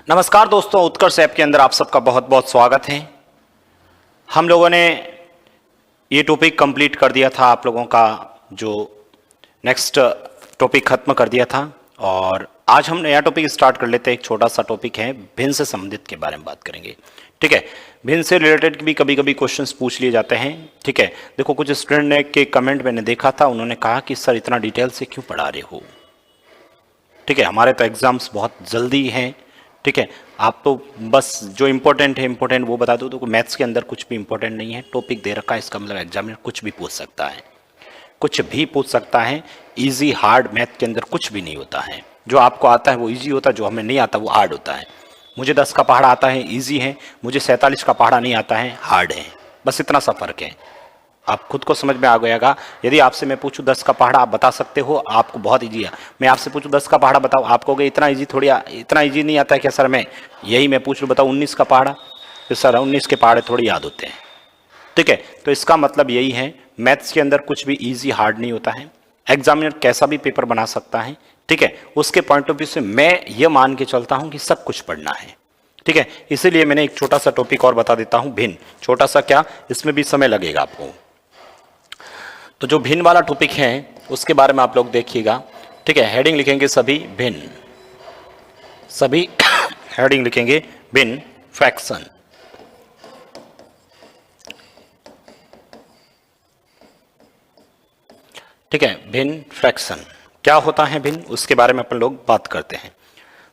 नमस्कार दोस्तों, उत्कर्ष ऐप के अंदर आप सबका बहुत बहुत स्वागत है। हम लोगों ने ये टॉपिक कंप्लीट कर दिया था, आप लोगों का जो नेक्स्ट टॉपिक खत्म कर दिया था और आज हम नया टॉपिक स्टार्ट कर लेते हैं। एक छोटा सा टॉपिक है, भिन्न से संबंधित के बारे में बात करेंगे। ठीक है, भिन्न से रिलेटेड भी कभी कभी क्वेश्चंस पूछ लिए जाते हैं। ठीक है, देखो कुछ स्टूडेंट ने के कमेंट मैंने देखा था, उन्होंने कहा कि सर इतना डिटेल से क्यों पढ़ा रहे हो। ठीक है, हमारे तो एग्जाम्स बहुत जल्दी हैं। ठीक है, आप तो बस जो इंपॉर्टेंट है इंपॉर्टेंट वो बता दो। तो मैथ्स के अंदर कुछ भी इंपॉर्टेंट नहीं है, टॉपिक दे रखा है, इसका मतलब एग्जामिनर कुछ भी पूछ सकता है, कुछ भी पूछ सकता है। इजी हार्ड मैथ के अंदर कुछ भी नहीं होता है। जो आपको आता है वो इजी होता है, जो हमें नहीं आता वो हार्ड होता है। मुझे 10 का पहाड़ा आता है, इजी है। मुझे 47 का पहाड़ा नहीं आता है, हार्ड है। बस इतना सा फर्क है, आप खुद को समझ में आ गएगा। यदि आपसे मैं पूछूं 10 का पहाड़ा, आप बता सकते हो, आपको बहुत इजी है। मैं आपसे पूछूं 10 का पहाड़ा बताओ, आप कहोगे इतना इजी थोड़ी, इतना इजी नहीं आता है क्या सर। मैं यही मैं पूछ लूँ, बताओ 19 का पहाड़ा, तो सर 19 के पहाड़े थोड़ी याद होते हैं। ठीक है, तो इसका मतलब यही है, मैथ्स के अंदर कुछ भी इजी हार्ड नहीं होता है। एग्जामिनर कैसा भी पेपर बना सकता है। ठीक है, उसके पॉइंट ऑफ व्यू से मैं ये मान के चलता हूं कि सब कुछ पढ़ना है। ठीक है, इसीलिए मैंने एक छोटा सा टॉपिक और बता देता हूं, भिन्न। छोटा सा क्या, इसमें भी समय लगेगा आपको। तो जो भिन्न वाला टॉपिक है उसके बारे में आप लोग देखिएगा। ठीक है, हेडिंग लिखेंगे सभी भिन्न, सभी हेडिंग लिखेंगे भिन्न फ्रैक्शन। ठीक है, भिन्न फ्रैक्शन क्या होता है, भिन्न, उसके बारे में अपन लोग बात करते हैं।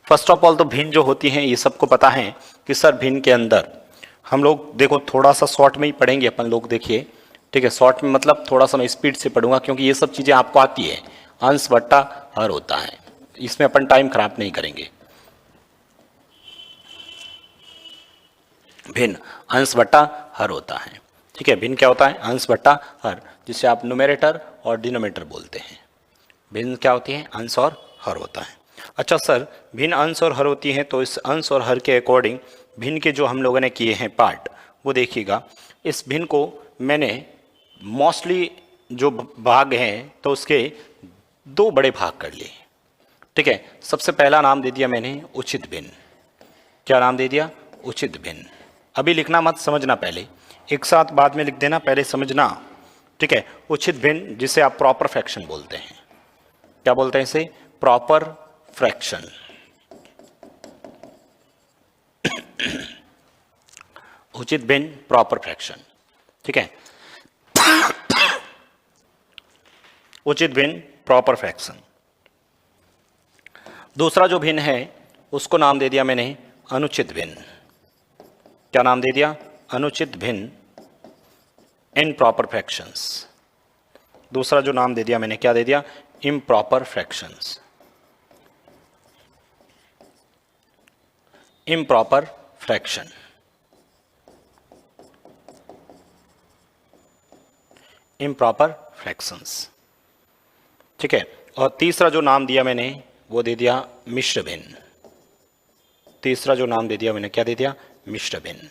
फर्स्ट ऑफ ऑल तो भिन्न जो होती हैं ये सबको पता है कि सर भिन्न के अंदर हम लोग देखो थोड़ा सा शॉर्ट में ही पढ़ेंगे अपन लोग। देखिए, ठीक है, शॉर्ट में मतलब थोड़ा सा मैं स्पीड से पढ़ूंगा क्योंकि ये सब चीज़ें आपको आती है। अंश बट्टा हर होता है, इसमें अपन टाइम खराब नहीं करेंगे। भिन्न अंश बट्टा हर होता है। ठीक है, भिन्न क्या होता है, अंश बट्टा हर, जिसे आप न्यूमरेटर और डिनोमिनेटर बोलते हैं। भिन्न क्या होती है, अंश और हर होता है। अच्छा सर, भिन्न अंश और हर होती हैं, तो इस अंश और हर के अकॉर्डिंग भिन्न के जो हम लोगों ने किए हैं पार्ट, वो देखिएगा। इस भिन्न को मैंने मोस्टली जो भाग हैं तो उसके दो बड़े भाग कर लिए। ठीक है, सबसे पहला नाम दे दिया मैंने उचित भिन्न। क्या नाम दे दिया, उचित भिन्न। अभी लिखना मत, समझना पहले, एक साथ बाद में लिख देना, पहले समझना। ठीक है, उचित भिन्न जिसे आप प्रॉपर फ्रैक्शन बोलते हैं। क्या बोलते हैं इसे, प्रॉपर फ्रैक्शन। उचित भिन्न प्रॉपर फ्रैक्शन। ठीक है, उचित भिन्न प्रॉपर फ्रैक्शन। दूसरा जो भिन्न है उसको नाम दे दिया मैंने अनुचित भिन्न। क्या नाम दे दिया, अनुचित भिन्न इम्प्रॉपर फ्रैक्शंस। दूसरा जो नाम दे दिया मैंने, क्या दे दिया, improper fractions. Improper fraction, improper fractions. ठीक है, और तीसरा जो नाम दिया मैंने वो दे दिया मिश्र भिन्न। तीसरा जो नाम दे दिया मैंने, क्या दे दिया, मिश्र भिन्न।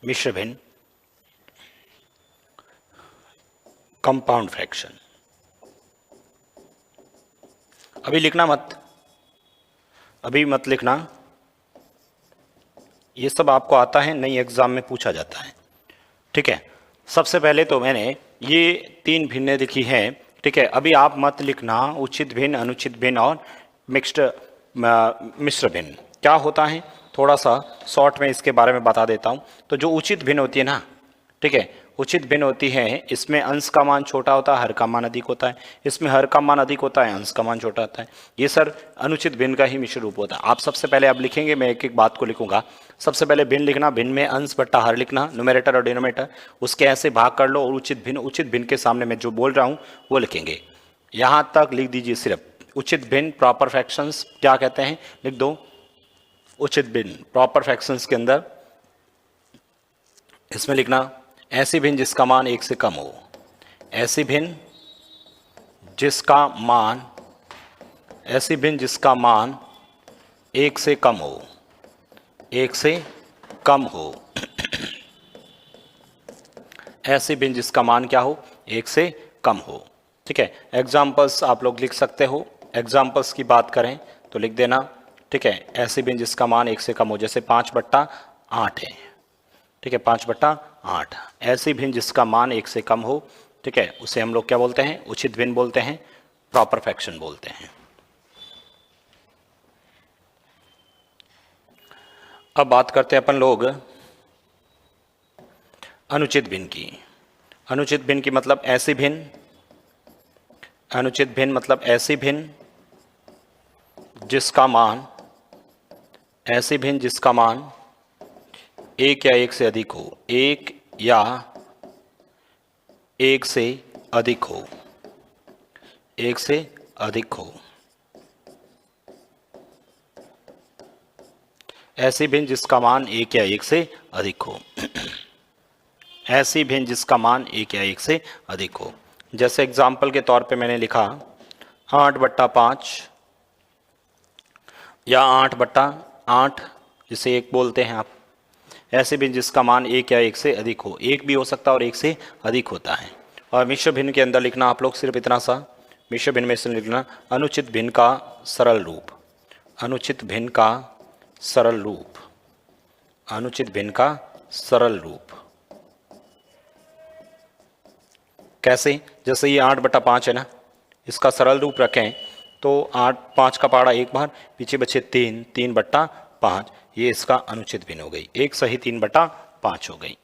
मिश्र भिन्न, कंपाउंड फ्रैक्शन। अभी लिखना मत, अभी मत लिखना, ये सब आपको आता है, नई एग्जाम में पूछा जाता है। ठीक है, सबसे पहले तो मैंने ये 3 भिन्नें लिखी हैं। ठीक है, अभी आप मत लिखना उचित भिन्न, अनुचित भिन्न और मिक्स्ड मिश्र भिन्न क्या होता है। थोड़ा सा शॉर्ट में इसके बारे में बता देता हूँ। तो जो उचित भिन्न होती है ना, ठीक है, उचित भिन्न होती है, इसमें अंश का मान छोटा होता है, हर का मान अधिक होता है। इसमें हर का मान अधिक होता है, अंश का मान छोटा होता है। ये सर अनुचित भिन्न का ही मिश्र रूप होता है। आप सबसे पहले अब लिखेंगे, मैं एक एक बात को लिखूंगा। सबसे पहले भिन्न लिखना, भिन्न में अंश बट्टा हर लिखना, न्यूमरेटर और डिनोमिनेटर, उसके ऐसे भाग कर लो और उचित भिन्न के सामने मैं जो बोल रहा हूँ वो लिखेंगे। यहाँ तक लिख दीजिए सिर्फ। उचित भिन्न प्रॉपर फ्रैक्शंस क्या कहते हैं, लिख दो। उचित भिन्न प्रॉपर फ्रैक्शंस के अंदर इसमें लिखना, ऐसी भिन्न जिसका मान 1 से कम हो। ऐसी भिन्न जिसका मान, ऐसी भिन्न जिसका मान 1 से कम हो, 1 से कम हो। ऐसी भिन्न जिसका मान क्या हो, 1 से कम हो। ठीक है, एग्जाम्पल्स आप लोग लिख सकते हो। एग्जाम्पल्स की बात करें तो लिख देना। ठीक है, ऐसी भिन्न जिसका मान 1 से कम हो, जैसे 5/8 है। ठीक है, 5/8 ऐसी भिन्न जिसका मान 1 से कम हो। ठीक है, उसे हम लोग क्या बोलते हैं? उचित भिन्न बोलते हैं, प्रॉपर फ्रैक्शन बोलते हैं। अब बात करते हैं अपन लोग अनुचित भिन्न की। अनुचित भिन्न की मतलब ऐसी भिन्न, अनुचित भिन्न मतलब ऐसी भिन्न जिसका मान, ऐसी भिन्न जिसका मान 1 या 1 से अधिक हो, 1 या 1 से अधिक हो, 1 से अधिक हो। ऐसी भिन्न जिसका मान 1 या 1 से अधिक हो। ऐसी भिन्न जिसका मान 1 या 1 से अधिक हो। जैसे एग्जाम्पल के तौर पे मैंने लिखा 8/5 या 8/8, जिसे 1 बोलते हैं आप। ऐसे भिन्न जिसका मान 1 या 1 से अधिक हो, 1 भी हो सकता है और 1 से अधिक होता है। और मिश्र भिन्न के अंदर लिखना आप लोग सिर्फ इतना सा, मिश्र भिन्न में से लिखना अनुचित भिन्न का सरल रूप, अनुचित भिन्न का सरल रूप, अनुचित भिन्न का सरल रूप। कैसे? जैसे ये 8/5 है ना, इसका सरल रूप रखें तो 5 का पहाड़ा 1 बार, पीछे बचे 3, 3/5, ये इसका अनुचित भिन्न हो गई। 1 सही 3/5 हो गई।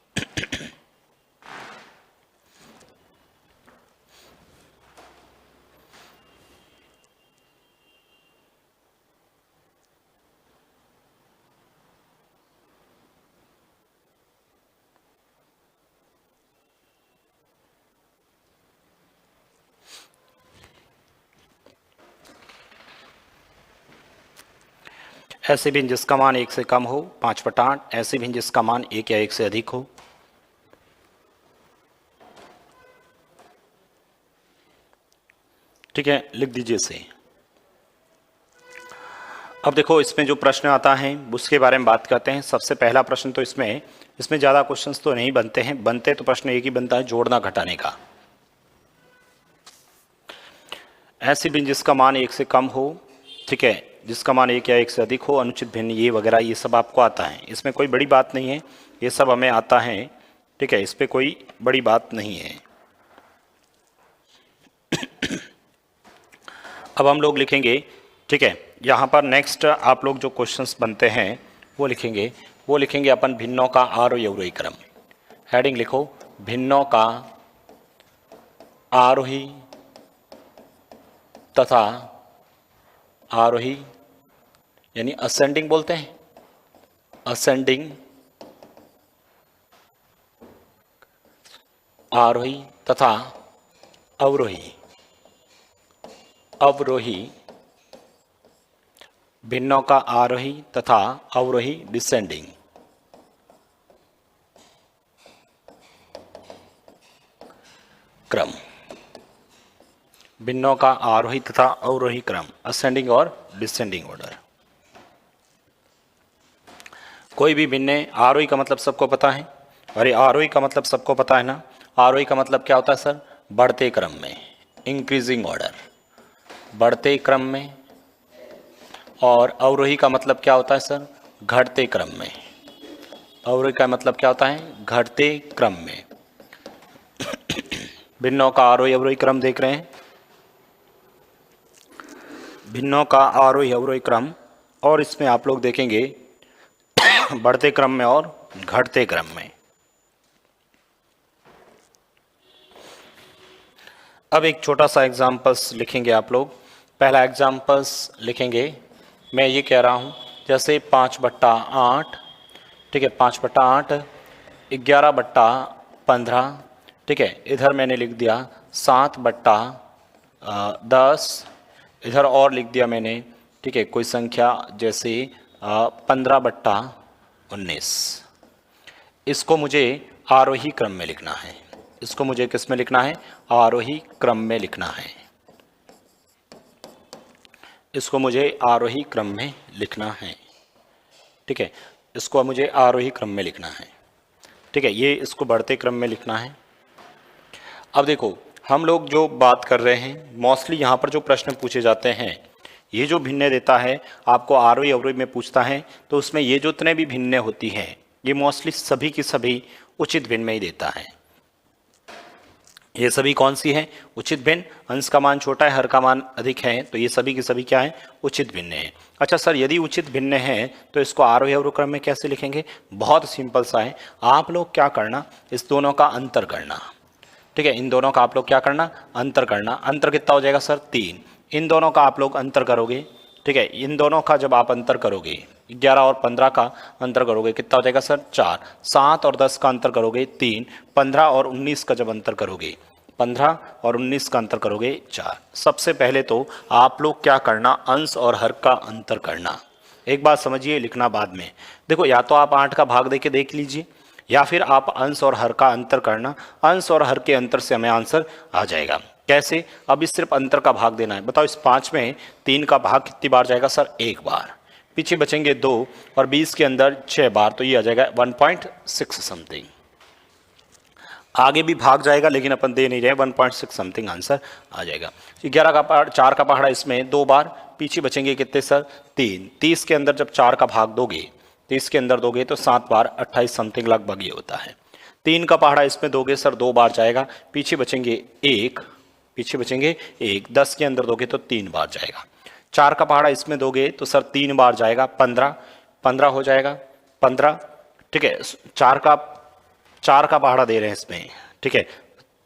ऐसी भिन्न जिसका मान 1 से कम हो 5/8, ऐसी भिन्न जिसका मान 1 या 1 से अधिक हो। ठीक है, लिख दीजिए इसे। अब देखो इसमें जो प्रश्न आता है उसके बारे में बात करते हैं। सबसे पहला प्रश्न तो इसमें ज़्यादा क्वेश्चंस तो नहीं बनते हैं, बनते तो प्रश्न एक ही बनता है, जोड़ना घटाने का। ऐसी भिन्न जिसका मान 1 से कम हो, ठीक है, जिसका मान 1 या 1 से अधिक हो, अनुचित भिन्न ये वगैरह, ये सब आपको आता है। इसमें कोई बड़ी बात नहीं है, ये सब हमें आता है। ठीक है, इस पर कोई बड़ी बात नहीं है। अब हम लोग लिखेंगे, ठीक है, यहाँ पर नेक्स्ट आप लोग जो क्वेश्चंस बनते हैं वो लिखेंगे अपन भिन्नों का आरोही अवरोही क्रम। हेडिंग लिखो, भिन्नों का आरोही तथा आरोही, यानी असेंडिंग बोलते हैं, असेंडिंग आरोही तथा अवरोही, अवरोही, भिन्नों का आरोही तथा अवरोही डिसेंडिंग। क्रम, भिन्नों का आरोही तथा अवरोही क्रम, असेंडिंग और डिसेंडिंग ऑर्डर। कोई भी भिन्न, आरोही का मतलब सबको पता है, अरे आरोही का मतलब सबको पता है ना। आरोही का मतलब क्या होता है सर? बढ़ते क्रम में, इंक्रीजिंग ऑर्डर, बढ़ते क्रम में। और अवरोही का मतलब क्या होता है सर? घटते क्रम में। अवरोही का मतलब क्या होता है? घटते क्रम में। भिन्नों का आरोही अवरोही क्रम देख रहे हैं, भिन्नों का आरोही अवरोही क्रम, और इसमें आप लोग देखेंगे बढ़ते क्रम में और घटते क्रम में। अब एक छोटा सा एग्जाम्पल्स लिखेंगे आप लोग। पहला एग्जाम्पल्स लिखेंगे, मैं ये कह रहा हूँ जैसे 5/8, ठीक है, 5/8, 11/15, ठीक है, इधर मैंने लिख दिया 7/10, इधर और लिख दिया मैंने, ठीक है, कोई संख्या जैसे 15/19। इसको मुझे आरोही क्रम में लिखना है, इसको मुझे किस में लिखना है? आरोही क्रम में लिखना है, इसको मुझे आरोही क्रम में लिखना है। ठीक है, इसको मुझे आरोही क्रम में लिखना है। ठीक है, ये इसको बढ़ते क्रम में लिखना है। अब देखो हम लोग जो बात कर रहे हैं मोस्टली यहाँ पर जो प्रश्न पूछे जाते हैं, ये जो भिन्न देता है आपको आरोही अवरोही में पूछता है, तो उसमें ये जो जितने भी भिन्न होती हैं ये मोस्टली सभी की सभी उचित भिन्न में ही देता है। ये सभी कौन सी है? उचित भिन्न। अंश का मान छोटा है, हर का मान अधिक है, तो ये सभी की सभी क्या है? उचित भिन्न है। अच्छा सर, यदि उचित भिन्न है तो इसको आरोही अवरोही क्रम में कैसे लिखेंगे? बहुत सिंपल सा है, आप लोग क्या करना, इस दोनों का अंतर करना। ठीक है, इन दोनों का आप लोग क्या करना? अंतर करना। अंतर कितना हो जाएगा सर? 3। इन दोनों का आप लोग अंतर करोगे, ठीक है, इन दोनों का जब आप अंतर करोगे 11 और 15 का अंतर करोगे कितना हो जाएगा सर? 4। 7 और 10 का अंतर करोगे 3। 15 और 19 का जब अंतर करोगे 15 और 19 का अंतर करोगे 4। सबसे पहले तो आप लोग क्या करना? अंश और हर का अंतर करना। एक बात समझिए, लिखना बाद में। देखो, या तो आप 8 का भाग देके देख लीजिए, या फिर आप अंश और हर का अंतर करना। अंश और हर के अंतर से हमें आंसर आ जाएगा। कैसे? अब इस सिर्फ अंतर का भाग देना है। बताओ, इस 5 में 3 का भाग कितनी बार जाएगा सर? 1 बार। पीछे बचेंगे 2 और 20 के अंदर 6 बार, तो ये आ जाएगा 1.6 समथिंग। आगे भी भाग जाएगा लेकिन अपन दे नहीं रहे, 1.6 समथिंग आंसर आ जाएगा। 11 का पहाड़, 4 का पहाड़ा इसमें 2 बार। पीछे बचेंगे कितने सर? 3। 30 के अंदर जब 4 का भाग दोगे, 30 के अंदर दोगे तो 7 बार, 28 समथिंग लगभग ये होता है। 3 का पहाड़ा इसमें दोगे सर 2 बार जाएगा। पीछे बचेंगे 1, पीछे बचेंगे 1। 10 के अंदर दोगे तो 3 बार जाएगा। 4 का पहाड़ा इसमें दोगे तो सर 3 बार जाएगा। 15, 15 हो जाएगा 15। ठीक है, 4 का पहाड़ा दे रहे हैं इसमें, ठीक है,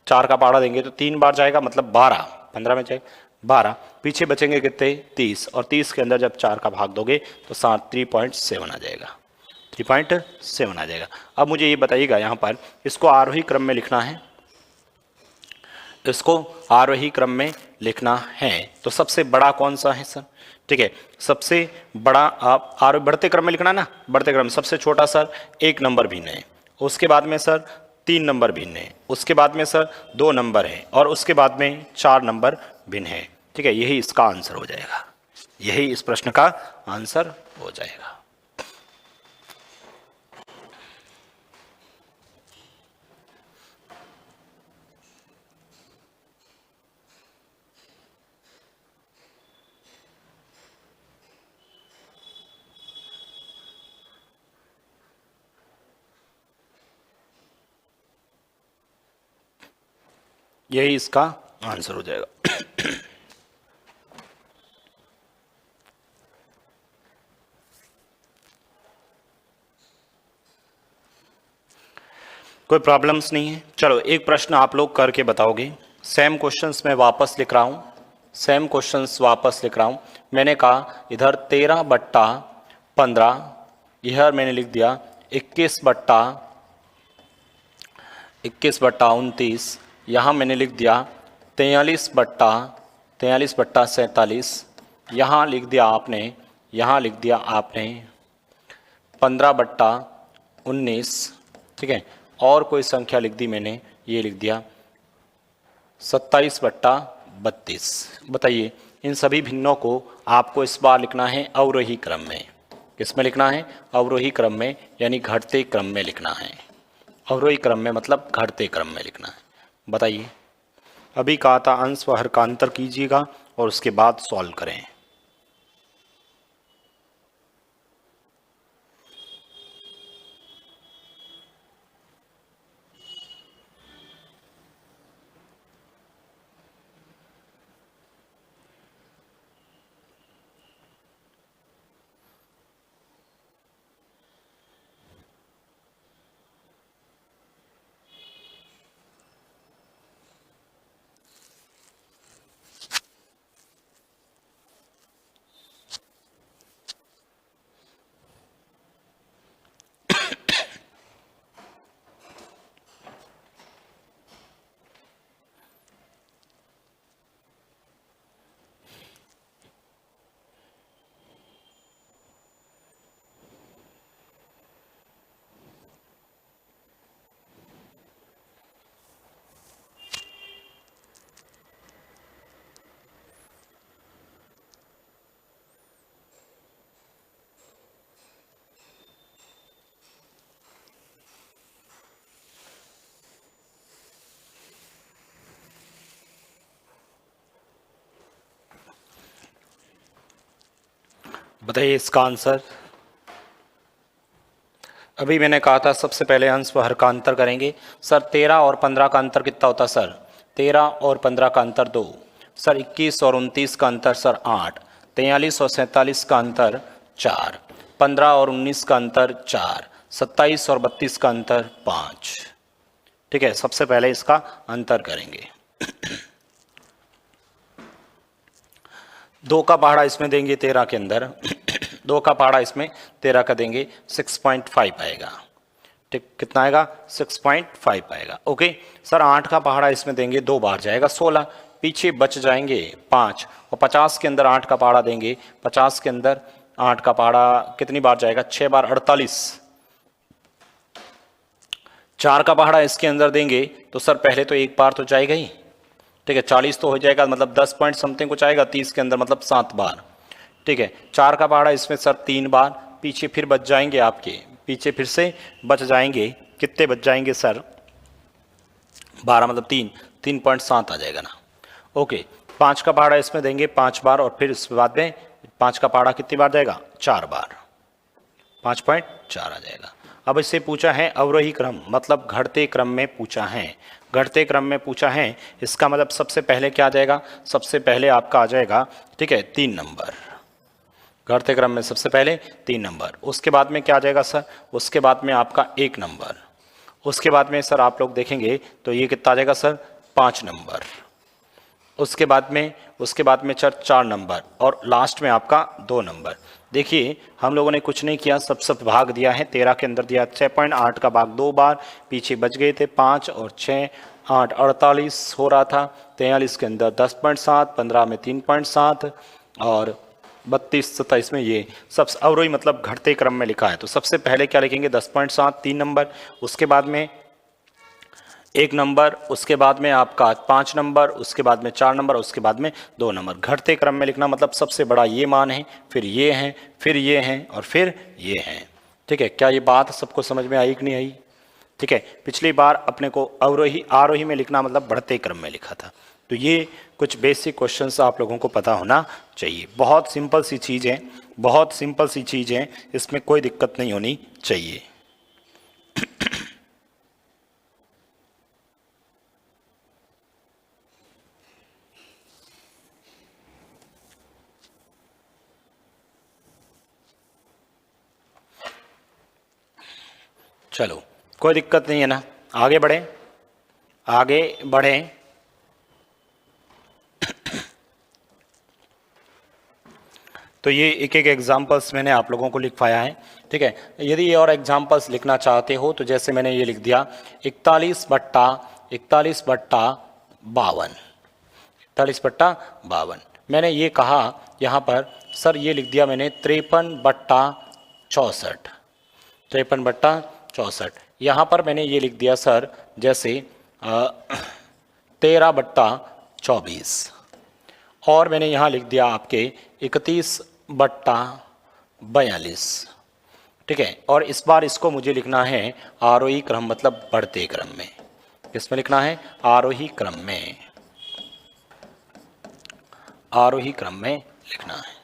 4 का पहाड़ा देंगे तो 3 बार जाएगा, मतलब 12। 15 में जाएगा 12। पीछे बचेंगे कितने? 30, और 30 के अंदर जब 4 का भाग दोगे तो 3.7 आ जाएगा। 3.7 आ जाएगा। अब मुझे ये बताइएगा, यहाँ पर इसको आरोही क्रम में लिखना है, इसको आरोही क्रम में लिखना है, तो सबसे बड़ा कौन सा है सर? ठीक है, सबसे बड़ा आप आरोही बढ़ते क्रम में लिखना ना, बढ़ते क्रम। सबसे छोटा सर 1 नंबर भिन्न है, उसके बाद में सर 3 नंबर भिन्न है, उसके बाद में सर 2 नंबर है, और उसके बाद में 4 नंबर भिन्न है। ठीक है, यही इसका आंसर हो जाएगा, यही इस प्रश्न का आंसर हो जाएगा। यही इसका आंसर हो जाएगा। कोई प्रॉब्लम्स नहीं है। चलो, एक प्रश्न आप लोग करके बताओगे। सेम क्वेश्चंस मैं वापस लिख रहा हूँ, सेम क्वेश्चंस वापस लिख रहा हूँ। मैंने कहा इधर 13/15, यह मैंने लिख दिया 21/29, यहाँ मैंने लिख दिया 43/47, यहाँ लिख दिया आपने, यहाँ लिख दिया आपने 15/19, ठीक है, और कोई संख्या लिख दी मैंने, ये लिख दिया 27/32। बताइए, इन सभी भिन्नों को आपको इस बार लिखना है अवरोही क्रम में। किस में लिखना है? अवरोही क्रम में, यानी घटते क्रम में लिखना है। अवरोही क्रम में मतलब घटते क्रम में लिखना है। बताइए, अभी कहा था अंश व हर का अंतर कीजिएगा और उसके बाद सॉल्व करें। बताइए इसका आंसर। अभी मैंने कहा था सबसे पहले अंश व हर का अंतर करेंगे। सर 13 और 15 का अंतर कितना होता है सर? 13 और 15 का अंतर 2। सर 21 और 29 का अंतर सर 8। 43 और 47 का अंतर 4। 15 और 19 का अंतर 4। 27 और 32 का अंतर 5। ठीक है, सबसे पहले इसका अंतर करेंगे। 2 का पहाड़ा इसमें देंगे 13 के अंदर 2 का पहाड़ा इसमें 13 का देंगे 6.5 आएगा। ठीक, कितना आएगा? 6.5 आएगा। ओके सर 8 का पहाड़ा इसमें देंगे 2 बार जाएगा 16, पीछे बच जाएंगे 5। और 50 के अंदर 8 का पहाड़ा देंगे, 50 के अंदर 8 का पहाड़ा कितनी बार जाएगा? 6 बार 48। 4 का पहाड़ा इसके अंदर देंगे तो सर पहले तो एक बार तो जाएगा ही। ठीक है, 40 तो हो जाएगा, मतलब 10 पॉइंट समथिंग कुछ आएगा 30 के अंदर, मतलब 7 बार। ठीक है, 4 का पहाड़ा इसमें सर 3 बार, पीछे फिर बच जाएंगे आपके, पीछे फिर से बच जाएंगे, कितने बच जाएंगे सर? 12, मतलब 3.7 आ जाएगा ना। ओके, 5 का पहाड़ा इसमें देंगे 5 बार, और फिर इसके बाद में 5 का पहाड़ा कितनी बार जाएगा? 4 बार, 5.4 आ जाएगा। अब इससे पूछा है अवरोही क्रम, मतलब घटते क्रम में पूछा है। घटते क्रम में पूछा है, इसका मतलब सबसे पहले क्या आ जाएगा? सबसे पहले आपका आ जाएगा, ठीक है, 3 नंबर। घटते क्रम में सबसे पहले 3 नंबर, उसके बाद में क्या आ जाएगा सर? उसके बाद में आपका 1 नंबर, उसके बाद में सर आप लोग देखेंगे तो ये कितना आ जाएगा सर? 5 नंबर, उसके बाद में सर 4 नंबर, और लास्ट में आपका 2 नंबर। देखिए हम लोगों ने कुछ नहीं किया, सब भाग दिया है। 13 के अंदर दिया 6.8 का भाग 2 बार, पीछे बच गए थे 5 और 6, 8 48 हो रहा था। 43 के अंदर 10.7, 15 में 3.7, और 32 27 में ये सब अवरोही मतलब घटते क्रम में लिखा है। तो सबसे पहले क्या लिखेंगे? 10.7 3 नंबर, उसके बाद में 1 नंबर, उसके बाद में आपका 5 नंबर, उसके बाद में 4 नंबर, उसके बाद में 2 नंबर। घटते क्रम में लिखना मतलब सबसे बड़ा ये मान है, फिर ये हैं, फिर ये हैं, और फिर ये हैं। ठीक है, क्या ये बात सबको समझ में आई कि नहीं आई? ठीक है, पिछली बार अपने को अवरोही आरोही में लिखना मतलब बढ़ते क्रम में लिखा था। तो ये कुछ बेसिक क्वेश्चंस आप लोगों को पता होना चाहिए। बहुत सिंपल सी चीज़ है, बहुत सिंपल सी चीज़ है, इसमें कोई दिक्कत नहीं होनी चाहिए। चलो कोई दिक्कत नहीं है ना, आगे बढ़ें, आगे बढ़ें। तो ये एक एक एग्जाम्पल्स मैंने आप लोगों को लिखवाया है। ठीक है, यदि ये और एग्जाम्पल्स लिखना चाहते हो तो जैसे मैंने ये लिख दिया 41/52, 41/52। मैंने ये कहा यहाँ पर सर, ये लिख दिया मैंने 53/64, 53/64। यहाँ पर मैंने ये लिख दिया सर जैसे 13/24, और मैंने यहाँ लिख दिया आपके 31/42। ठीक है, और इस बार इसको मुझे लिखना है आरोही क्रम मतलब बढ़ते क्रम में। किसमें लिखना है? आरोही क्रम में, आरोही क्रम में लिखना है।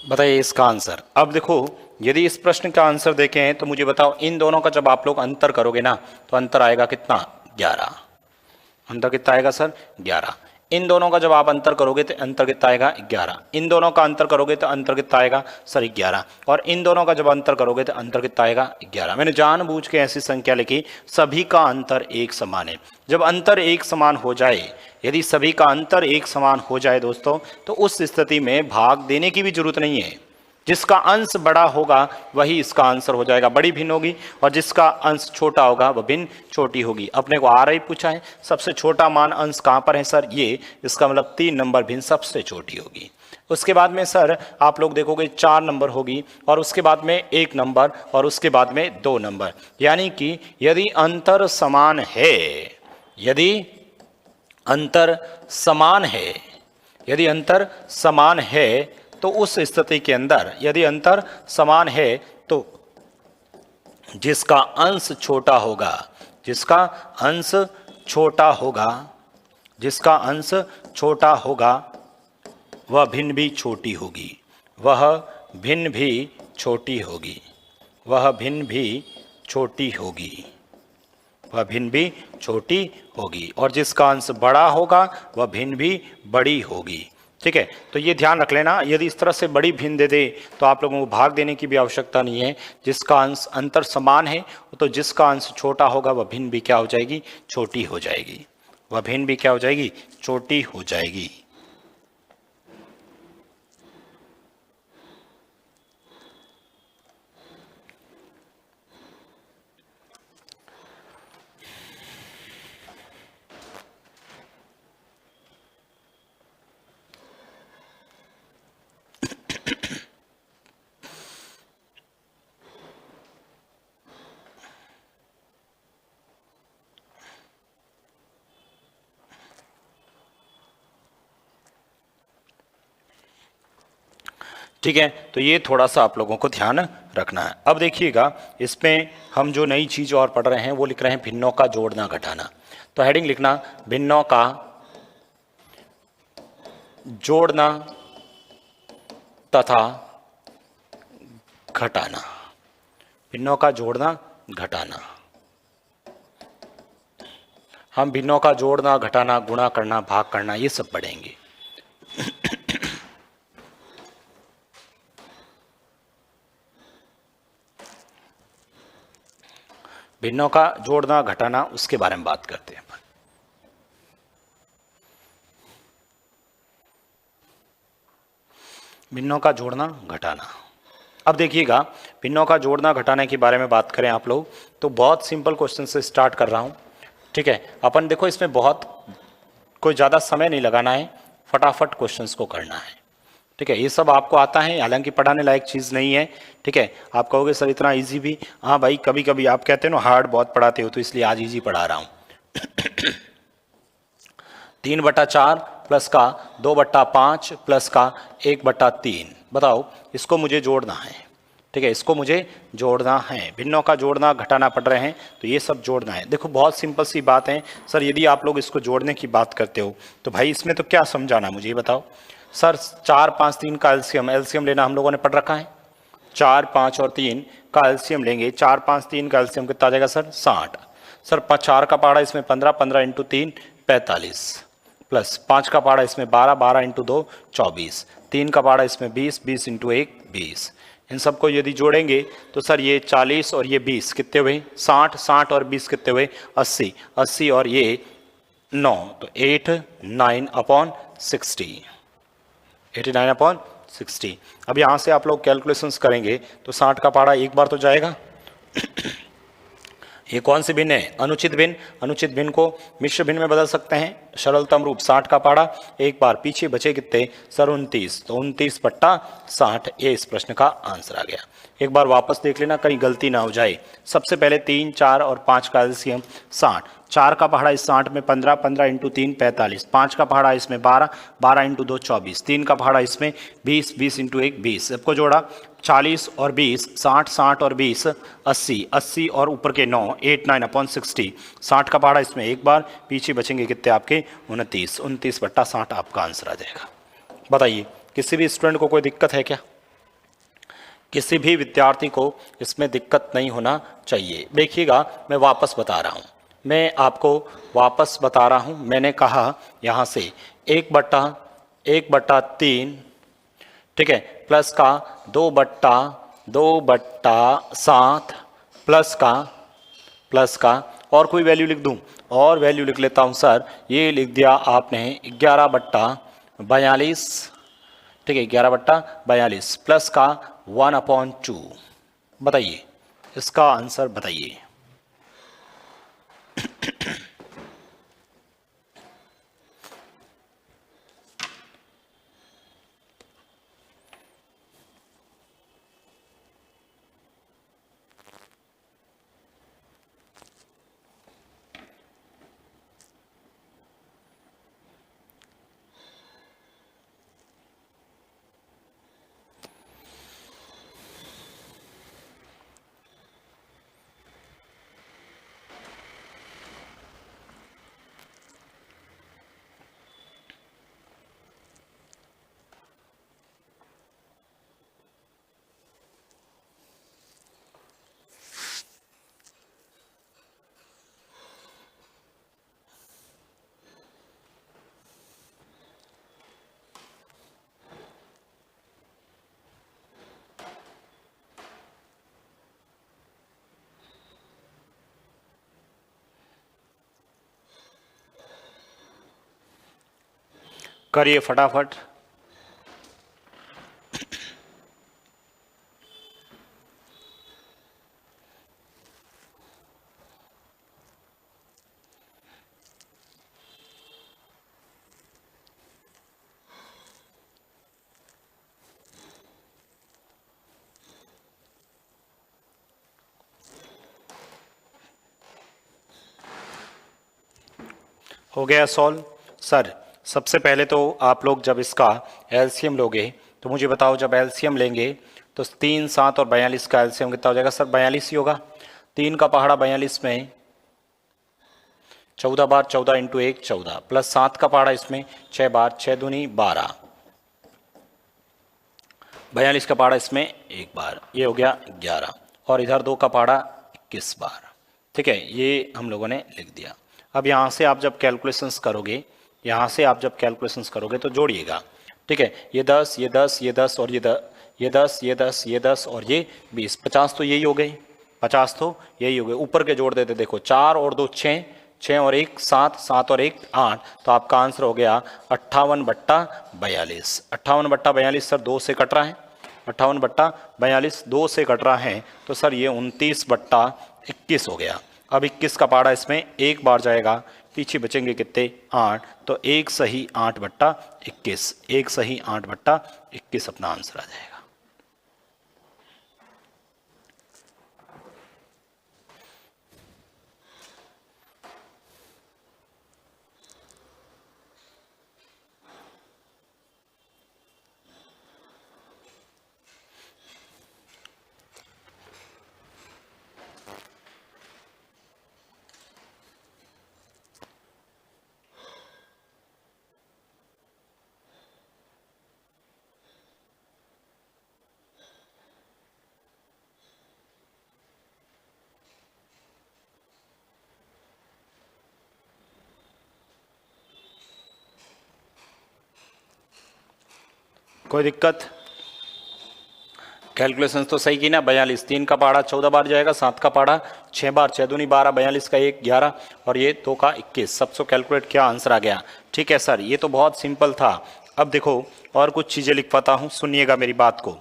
बताइए इसका आंसर। अब देखो यदि इस प्रश्न का आंसर देखें तो मुझे बताओ, इन दोनों का जब आप लोग अंतर करोगे ना तो अंतर आएगा कितना, 11। अंतर कितना आएगा सर, 11। इन दोनों का जब आप अंतर करोगे तो अंतर कितना आएगा, 11। इन दोनों का अंतर करोगे तो अंतर कितना आएगा सर, 11। और इन दोनों का जब अंतर करोगे तो अंतर कितना आएगा, 11। मैंने जानबूझ के ऐसी संख्या लिखी, सभी का अंतर एक समान है। जब अंतर एक समान हो जाए, यदि सभी का अंतर एक समान हो जाए दोस्तों, तो उस स्थिति में भाग देने की भी जरूरत नहीं है। जिसका अंश बड़ा होगा वही इसका आंसर हो जाएगा, बड़ी भिन्न होगी, और जिसका अंश छोटा होगा वह भिन्न छोटी होगी। अपने को आ रही पूछा है, सबसे छोटा मान अंश कहाँ पर है सर, ये, इसका मतलब 3 नंबर भिन्न सबसे छोटी होगी। उसके बाद में सर आप लोग देखोगे 4 नंबर होगी, और उसके बाद में 1 नंबर, और उसके बाद में 2 नंबर। यानी कि यदि अंतर समान है, यदि अंतर समान है, यदि अंतर समान है तो उस स्थिति के अंदर, यदि अंतर समान है तो जिसका अंश छोटा होगा, जिसका अंश छोटा होगा, जिसका अंश छोटा होगा वह भिन्न भी छोटी होगी, वह भिन्न भी छोटी होगी, वह भिन्न भी छोटी होगी, वह भिन्न भी छोटी होगी। और जिसका अंश बड़ा होगा वह भिन्न भी बड़ी होगी। ठीक है, तो ये ध्यान रख लेना, यदि इस तरह से बड़ी भिन्न दे दे तो आप लोगों को भाग देने की भी आवश्यकता नहीं है। जिसका अंश अंतर समान है तो जिसका अंश छोटा होगा वह भिन्न भी क्या हो जाएगी, छोटी हो जाएगी, वह भिन्न भी क्या हो जाएगी, छोटी हो जाएगी। ठीक है, तो ये थोड़ा सा आप लोगों को ध्यान रखना है। अब देखिएगा, इसमें हम जो नई चीज और पढ़ रहे हैं वो लिख रहे हैं भिन्नों का जोड़ना घटाना। तो हेडिंग लिखना, भिन्नों का जोड़ना तथा घटाना, भिन्नों का जोड़ना घटाना। हम भिन्नों का जोड़ना घटाना, गुणा करना, भाग करना, ये सब पढ़ेंगे। भिन्नों का जोड़ना घटाना, उसके बारे में बात करते हैं। भिन्नों का जोड़ना घटाना। अब देखिएगा, भिन्नों का जोड़ना घटाने के बारे में बात करें आप लोग तो बहुत सिंपल क्वेश्चन से स्टार्ट कर रहा हूं। ठीक है, अपन देखो इसमें बहुत कोई ज़्यादा समय नहीं लगाना है, फटाफट क्वेश्चंस को करना है। ठीक है, ये सब आपको आता है, हालांकि पढ़ाने लायक चीज़ नहीं है। ठीक है, आप कहोगे सर इतना इजी भी, हाँ भाई कभी कभी आप कहते हो ना हार्ड बहुत पढ़ाते हो, तो इसलिए आज इजी पढ़ा रहा हूँ। 3/4 प्लस का 2/5 प्लस का 1/3, बताओ इसको मुझे जोड़ना है। ठीक है, इसको मुझे जोड़ना है। भिन्नों का जोड़ना घटाना पढ़ रहे हैं तो ये सब जोड़ना है। देखो बहुत सिंपल सी बात है सर, यदि आप लोग इसको जोड़ने की बात करते हो तो भाई इसमें तो क्या समझाना, मुझे ये बताओ। सर 4, 5, 3 का एलसीएम, एलसीएम लेना हम लोगों ने पढ़ रखा है। 4, 5 और 3 का एलसीएम लेंगे, 4, 5, 3 का एलसीएम कितना आ जाएगा सर, 60। सर 4 का पहाड़ा इसमें 15, 15 इंटू 3 45, प्लस 5 का पहाड़ा इसमें 12, 12 इंटू 2 24, 3 का पहाड़ा इसमें 20, 20 इंटू 1 20। इन सबको यदि जोड़ेंगे तो सर ये 40 और ये 20 कितने हुए, 60, 60 और 20 कितने हुए, 80, 80 और ये 9, तो 89/60, 89/60। अब यहाँ से आप लोग कैलकुलेशंस करेंगे तो 60 का पहाड़ा एक बार तो जाएगा। ये कौन सी भिन्न है, अनुचित भिन्न। अनुचित भिन्न को मिश्र भिन्न में बदल सकते हैं, सरलतम रूप 60 का पहाड़ा एक बार, पीछे बचे कितने सर 29, तो 29/60, ये इस प्रश्न का आंसर आ गया। एक बार वापस देख लेना कहीं गलती ना हो जाए। सबसे पहले 3, 4 और 5 का एलसीएम 60, 4 का पहाड़ा इस 60 में 15, 15 इंटू 3 45, 5 का पहाड़ा इसमें 12, 12 इंटू 2 24, 3 का पहाड़ा इसमें 20, 20 इंटू 1 20। सबको जोड़ा 40 और 20, 60, 60 और 20 80, 80 और ऊपर के 9 89/60। 60 का पहाड़ा इसमें एक बार, पीछे बचेंगे कितने आपके 29, 29/60 आपका आंसर आ जाएगा। बताइए किसी भी स्टूडेंट को कोई दिक्कत है क्या? किसी भी विद्यार्थी को इसमें दिक्कत नहीं होना चाहिए। देखिएगा, मैं वापस बता रहा हूँ, मैं आपको वापस बता रहा हूँ। मैंने कहा यहाँ से 1/3, ठीक है, प्लस का 2/7 प्लस का और कोई वैल्यू लिख दूं, और वैल्यू लिख लेता हूं सर। ये लिख दिया आपने 11/42, ठीक है, 11/42 प्लस का 1/2। बताइए इसका आंसर बताइए। करिए फटाफट। हो गया सॉल्व सर। सबसे पहले तो आप लोग जब इसका एलसीएम लोगे तो मुझे बताओ, जब एलसीएम लेंगे तो 3, 7 और 42 का एलसीएम कितना हो जाएगा सर? 42 ही होगा। 3 का पहाड़ा 42 में 14 बार 14 इंटू 1 14, प्लस 7 का पहाड़ा इसमें 6 बार 6 दूनी 12, 42 का पहाड़ा इसमें 1 बार, ये हो गया 11, और इधर 2 का पहाड़ा 21 बार। ठीक है, ये हम लोगों ने लिख दिया। अब यहाँ से आप जब कैलकुलेशंस करोगे, यहाँ से आप जब कैलकुलेशंस करोगे तो जोड़िएगा। ठीक है, ये 10 ये 10 ये 10 और ये 10 ये 10 ये 10 और ये 20, 50 तो यही हो गई, 50 तो यही हो गए। ऊपर के जोड़ देते, देखो 4 और 2 6, 6 और 1 7, 7 और 1 8, तो आपका आंसर हो गया 58/42। 58/42 सर 2 से कट रहा है, 58/42 2 से कट रहा है, तो सर ये 29/21 हो गया। अब 21 का पहाड़ा इसमें 1 बार जाएगा, पीछे बचेंगे कितने? 8, तो 1 सही 8/21, 1 सही 8/21 अपना आंसर आ जाएगा। कोई दिक्कत? कैलकुलेशन तो सही की ना? 42, 3 का पहाड़ा 14 बार जाएगा, 7 का पहाड़ा 6 बार, 6 दूनी 12, 42 का 1 11 और ये 2 का 21, सबसे कैलकुलेट किया, आंसर आ गया। ठीक है सर, ये तो बहुत सिंपल था। अब देखो और कुछ चीज़ें लिख पाता हूँ, सुनिएगा मेरी बात को।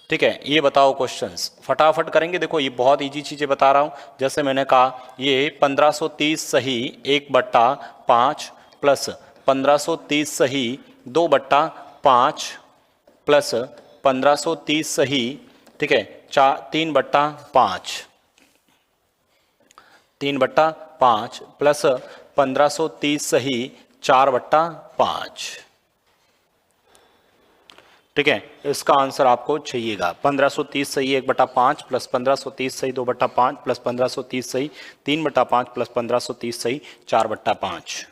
ठीक है, ये बताओ क्वेश्चंस फटाफट करेंगे। देखो ये बहुत इजी चीज़ें बता रहा हूँ। जैसे मैंने कहा ये 1530 सही 1/5 प्लस 1530 सही 2/5 प्लस 1530 सही, ठीक है, 3/5, 3/5 प्लस 1530 सही 4/5। ठीक है, इसका आंसर आपको चाहिएगा 1530 सही 1/5 प्लस 1530 सही 2/5 प्लस 1530 सही 3/5 प्लस 1530 सही 4/5।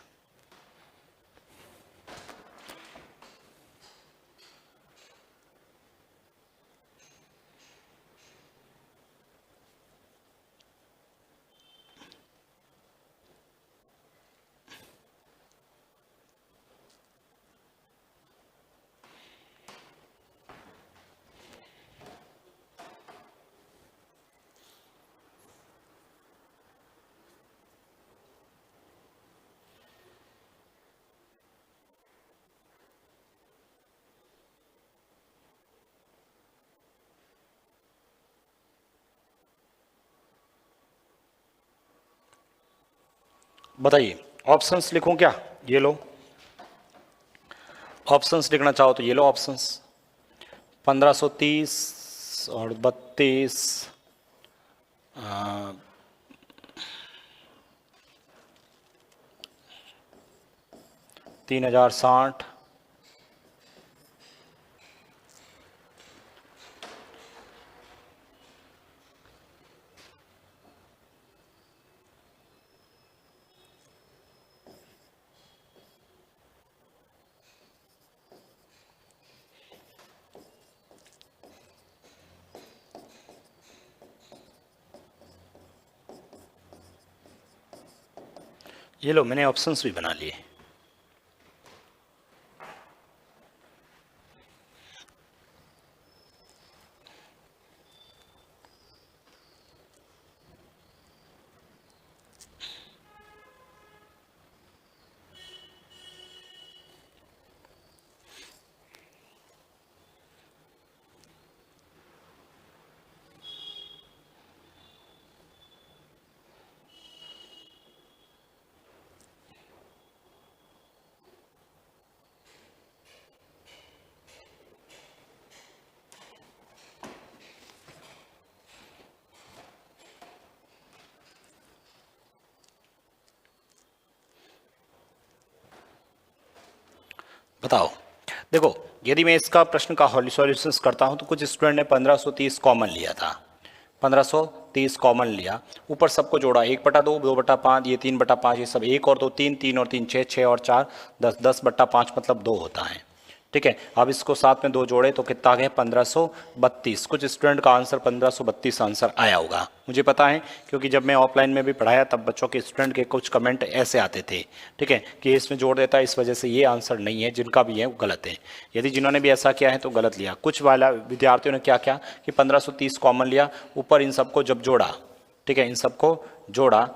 बताइए ऑप्शंस लिखूं क्या? ये लो ऑप्शंस लिखना चाहो तो ये लो ऑप्शंस। 1530 और 32, 3060, ये लो मैंने ऑप्शंस भी बना लिए। बताओ देखो, यदि मैं इसका प्रश्न का सॉल्यूशन करता हूं तो कुछ स्टूडेंट ने 1530 कॉमन लिया था, 1530 कॉमन लिया, ऊपर सबको जोड़ा 1/2, 2/5, ये 3/5, ये सब 1 और 2 3, 3 और 3 6, 6 और 4 10, 10/5 मतलब 2 होता है। ठीक है, अब इसको साथ में 2 जोड़े तो कितना आ गया? 1532। कुछ स्टूडेंट का आंसर 1532 आंसर आया होगा, मुझे पता है, क्योंकि जब मैं ऑफलाइन में भी पढ़ाया तब बच्चों के स्टूडेंट के कुछ कमेंट ऐसे आते थे, ठीक है, कि इसमें जोड़ देता है, इस वजह से ये आंसर नहीं है, जिनका भी है वो गलत है। यदि जिन्होंने भी ऐसा किया है तो गलत लिया। कुछ वाला विद्यार्थियों ने क्या किया कि 1530 कॉमन लिया, ऊपर इन सबको जब जोड़ा, ठीक है, इन सबको जोड़ा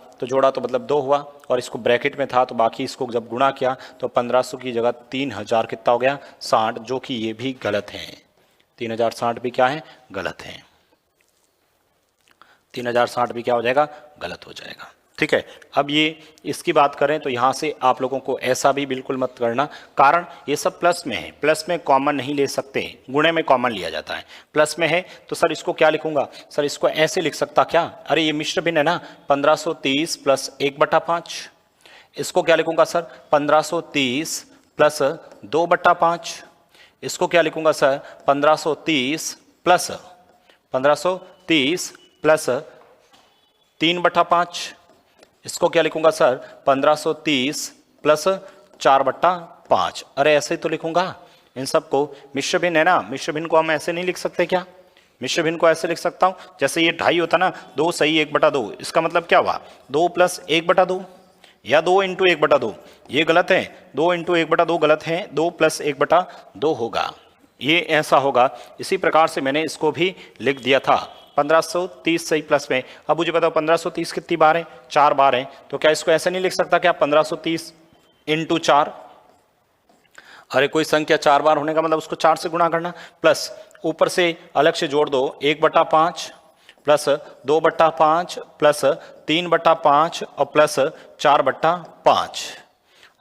तो मतलब 2 हुआ, और इसको ब्रैकेट में था तो बाकी इसको जब गुणा किया तो 1500 की जगह 3000 कितना हो गया? 60, जो कि ये भी गलत है। 3060 भी क्या है? गलत है। 3060 भी क्या हो जाएगा? गलत हो जाएगा। ठीक है, अब ये इसकी बात करें तो यहाँ से आप लोगों को ऐसा भी बिल्कुल मत करना, कारण ये सब प्लस में है, प्लस में कॉमन नहीं ले सकते, गुणे में कॉमन लिया जाता है। प्लस में है तो सर इसको क्या लिखूंगा? सर इसको ऐसे लिख सकता क्या? अरे ये मिश्र भिन्न है ना, 1530 प्लस 1/5। इसको क्या लिखूंगा सर? 1530 प्लस 2/5। इसको क्या लिखूंगा सर? 1530 प्लस 3/5। इसको क्या लिखूंगा सर? 1530 प्लस 4/5। अरे ऐसे ही तो लिखूंगा इन सबको। मिश्र भिन्न है ना, मिश्र भिन्न को हम ऐसे नहीं लिख सकते क्या? मिश्र भिन्न को ऐसे लिख सकता हूं, जैसे ये 2.5 होता ना, 2 सही 1/2, इसका मतलब क्या हुआ? 2 + 1/2 या 2 × 1/2, ये गलत है। 2 × 1/2 गलत है, 2 + 1/2 होगा, ये ऐसा होगा। इसी प्रकार से मैंने इसको भी लिख दिया था 1530 सही प्लस में। अब मुझे बताओ 1530 कितनी बार है? 4 बार है, तो क्या इसको ऐसे नहीं लिख सकता क्या? 1530 × 4। अरे कोई संख्या 4 बार होने का मतलब उसको 4 से गुणा करना, प्लस ऊपर से अलग से जोड़ दो 1/5 प्लस 2/5 प्लस 3/5 और प्लस 4/5।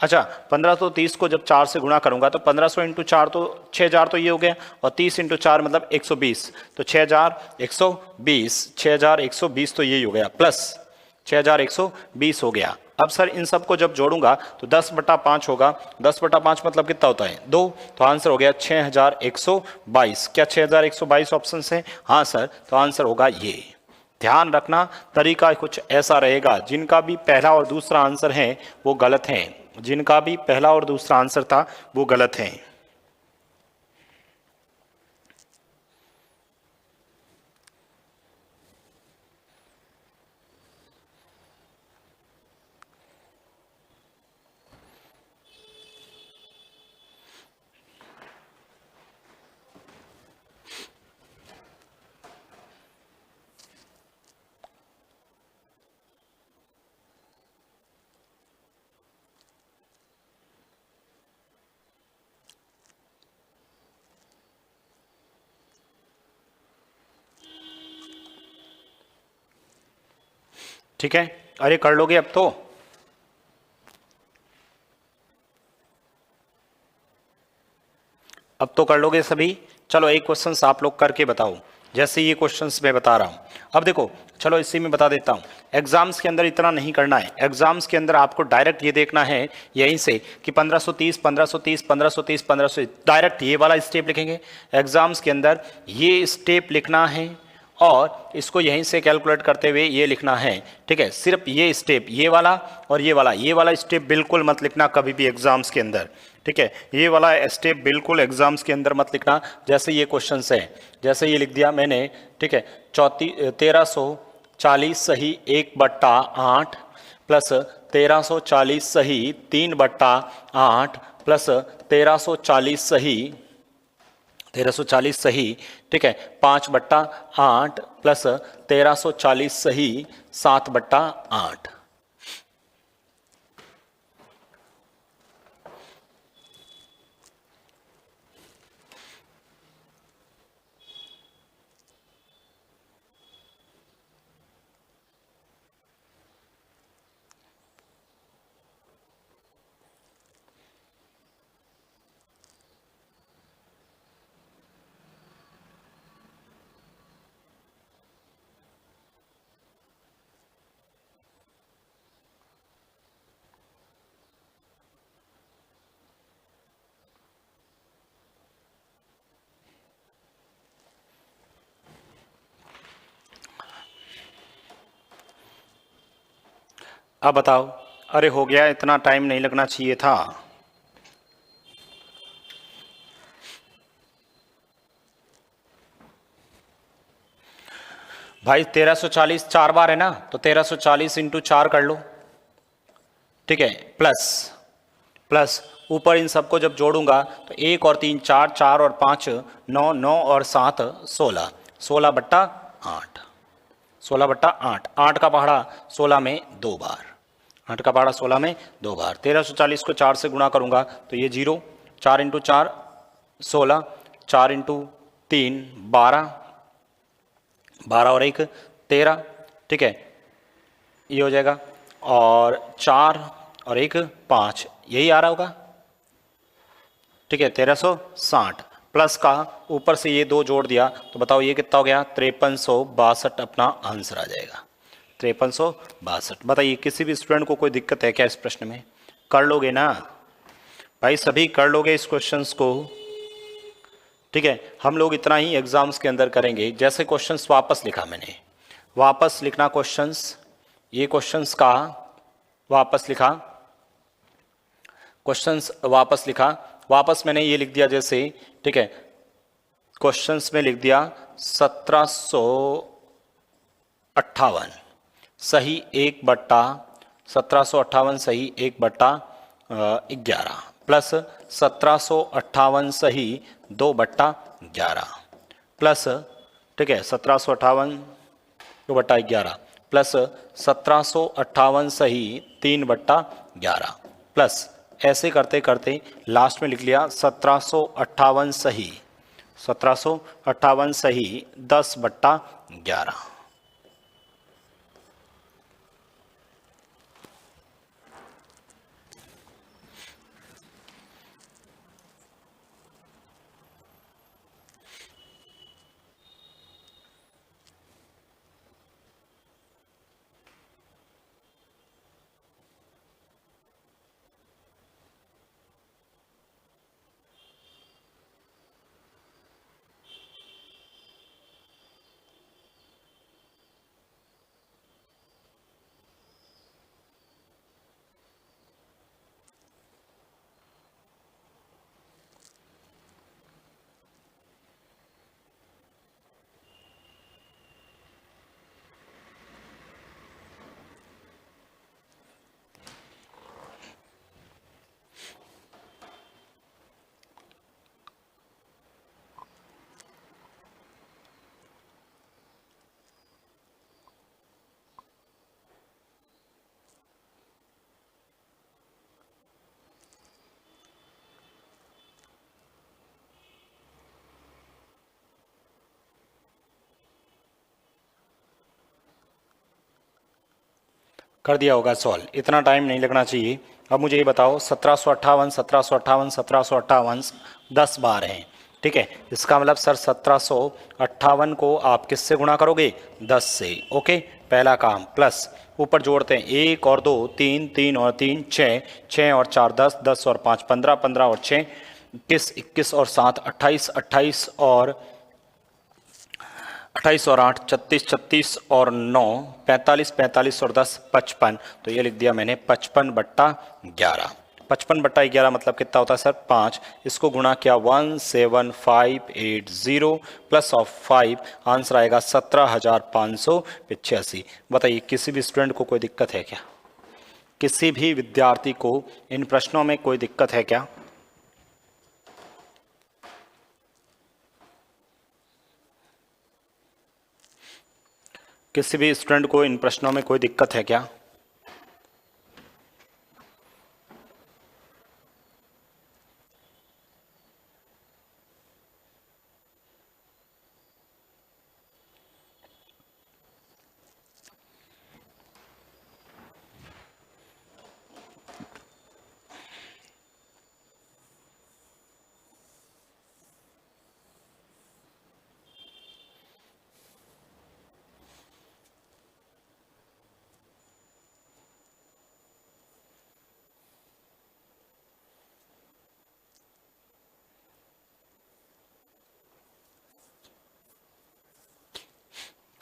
अच्छा, 1530 को जब 4 से गुणा करूंगा तो 1500 × 4 तो 6000 तो ये हो गया, और 30 × 4 मतलब 120, तो 6120, 6120 तो ये हो गया, प्लस 6120 हो गया। अब सर इन सबको जब जोड़ूंगा तो 10/5 होगा, 10/5 मतलब कितना होता है? 2, तो आंसर हो गया 6122। क्या 6122 ऑप्शन है? हाँ सर, तो आंसर होगा ये। ध्यान रखना, तरीका कुछ ऐसा रहेगा, जिनका भी पहला और दूसरा आंसर है वो गलत है, जिनका भी पहला और दूसरा आंसर था वो गलत है। ठीक है, अरे कर लोगे अब तो? अब तो कर लोगे सभी। चलो एक क्वेश्चन आप लोग करके बताओ, जैसे ये क्वेश्चंस मैं बता रहा हूँ। अब देखो, चलो इसी में बता देता हूँ। एग्जाम्स के अंदर इतना नहीं करना है, एग्जाम्स के अंदर आपको डायरेक्ट ये देखना है यहीं से कि 1530 1530 1530 1500 डायरेक्ट ये वाला स्टेप लिखेंगे। एग्जाम्स के अंदर ये स्टेप लिखना है और इसको यहीं से कैलकुलेट करते हुए ये लिखना है। ठीक है, सिर्फ ये स्टेप, ये वाला और ये वाला स्टेप बिल्कुल मत लिखना कभी भी एग्जाम्स के अंदर। ठीक है, ये वाला स्टेप बिल्कुल एग्जाम्स के अंदर मत लिखना। जैसे ये क्वेश्चन है, जैसे ये लिख दिया मैंने, ठीक है, 1340 सही 1/8 प्लस 1340 सही 3/8 प्लस 1340 सही, ठीक है, 5/8 प्लस 1340 सही 7/8। अब बताओ, अरे हो गया, इतना टाइम नहीं लगना चाहिए था। भाई 1340 4 बार है ना, तो 1340 इंटू 4 कर लो। ठीक है, प्लस प्लस ऊपर इन सबको जब जोड़ूंगा तो 1 और 3 4, 4 और 5 9, 9 और 7 16, 16/8, 16/8, 8 का पहाड़ा 16 में 2 बार, 8 का पहाड़ा 16 में 2 बार। 1340 को 4 से गुणा करूंगा तो ये 0, 4 इंटू 4 16, 4 इंटू 3 12, 12 और 1 13। ठीक है, ये हो जाएगा, और 4 और 1 5, यही आ रहा होगा। ठीक है, 1360 प्लस का ऊपर से ये 2 जोड़ दिया तो बताओ ये कितना हो गया, 5362 अपना आंसर आ जाएगा। 5362। बताइए किसी भी स्टूडेंट को कोई दिक्कत है क्या इस प्रश्न में? कर लोगे ना भाई, सभी कर लोगे इस क्वेश्चंस को। ठीक है, हम लोग इतना ही एग्जाम्स के अंदर करेंगे। जैसे क्वेश्चंस वापस लिखा मैंने, वापस लिखना क्वेश्चंस, ये क्वेश्चंस का वापस लिखा, क्वेश्चंस वापस लिखा, वापस मैंने ये लिख दिया जैसे, ठीक है, क्वेश्चंस में लिख दिया 1758 सही 1758 सही 1/11 प्लस 1758 सही 2/11 प्लस, ठीक है, 1758 2/11 प्लस 1758 सही 3/11 प्लस, ऐसे करते करते लास्ट में लिख लिया 1758 सही 10/11। कर दिया होगा सॉल्व, इतना टाइम नहीं लगना चाहिए। अब मुझे ये बताओ 1758 1758 1758 10 बार हैं, ठीक है। इसका मतलब सर 1758 को आप किससे गुणा करोगे? 10 से। ओके, पहला काम प्लस ऊपर जोड़ते हैं 1 और 2 3, 3 और 3 6, 6 और 4 10, 10 और 5 15, 15 और 6 21, 21 और 7 28, 28 और 8 36, 36 और 9 45, 45 और 10 55। तो ये लिख दिया मैंने 55/11। 55/11 मतलब कितना होता है सर? 5। इसको गुणा किया 17580 प्लस ऑफ 5, आंसर आएगा 17,585। बताइए किसी भी स्टूडेंट को कोई दिक्कत है क्या? किसी भी विद्यार्थी को इन प्रश्नों में कोई दिक्कत है क्या? किसी भी स्टूडेंट को इन प्रश्नों में कोई दिक्कत है क्या?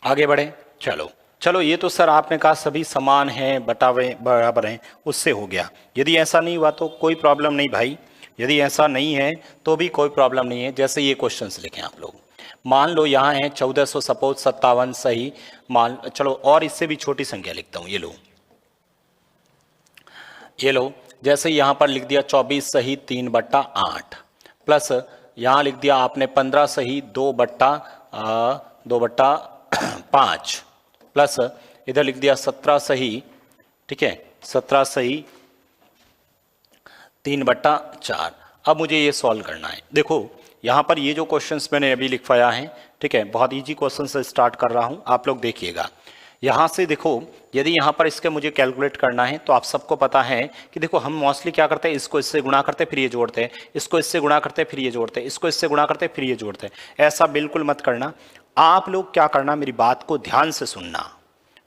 आगे बढ़े। चलो चलो, ये तो सर आपने कहा सभी समान हैं, बटावे बराबर हैं, उससे हो गया। यदि ऐसा नहीं हुआ तो कोई प्रॉब्लम नहीं भाई, यदि ऐसा नहीं है तो भी कोई प्रॉब्लम नहीं है। जैसे ये क्वेश्चंस लिखें आप लोग, मान लो यहाँ है 1400 सपोज 57 सही मान, चलो और इससे भी छोटी संख्या लिखता हूँ। ये लो जैसे यहाँ पर लिख दिया 24 सही 3/8 प्लस यहाँ लिख दिया आपने 15 सही 2/5 प्लस इधर लिख दिया 17 सही, ठीक है 17 सही 3/4। अब मुझे ये सॉल्व करना है। देखो यहाँ पर ये जो क्वेश्चंस मैंने अभी लिखवाया है, ठीक है, बहुत इजी क्वेश्चन से स्टार्ट कर रहा हूँ, आप लोग देखिएगा। यहाँ से देखो यदि यहाँ पर इसके मुझे कैलकुलेट करना है तो आप सबको पता है कि देखो हम मोस्टली क्या करते हैं, इसको इससे गुणा करते फिर ये जोड़ते हैं, इसको इससे गुणा करते फिर ये जोड़ते हैं, इसको इससे गुणा करते फिर ये जोड़ते हैं। ऐसा बिल्कुल मत करना। आप लोग क्या करना, मेरी बात को ध्यान से सुनना,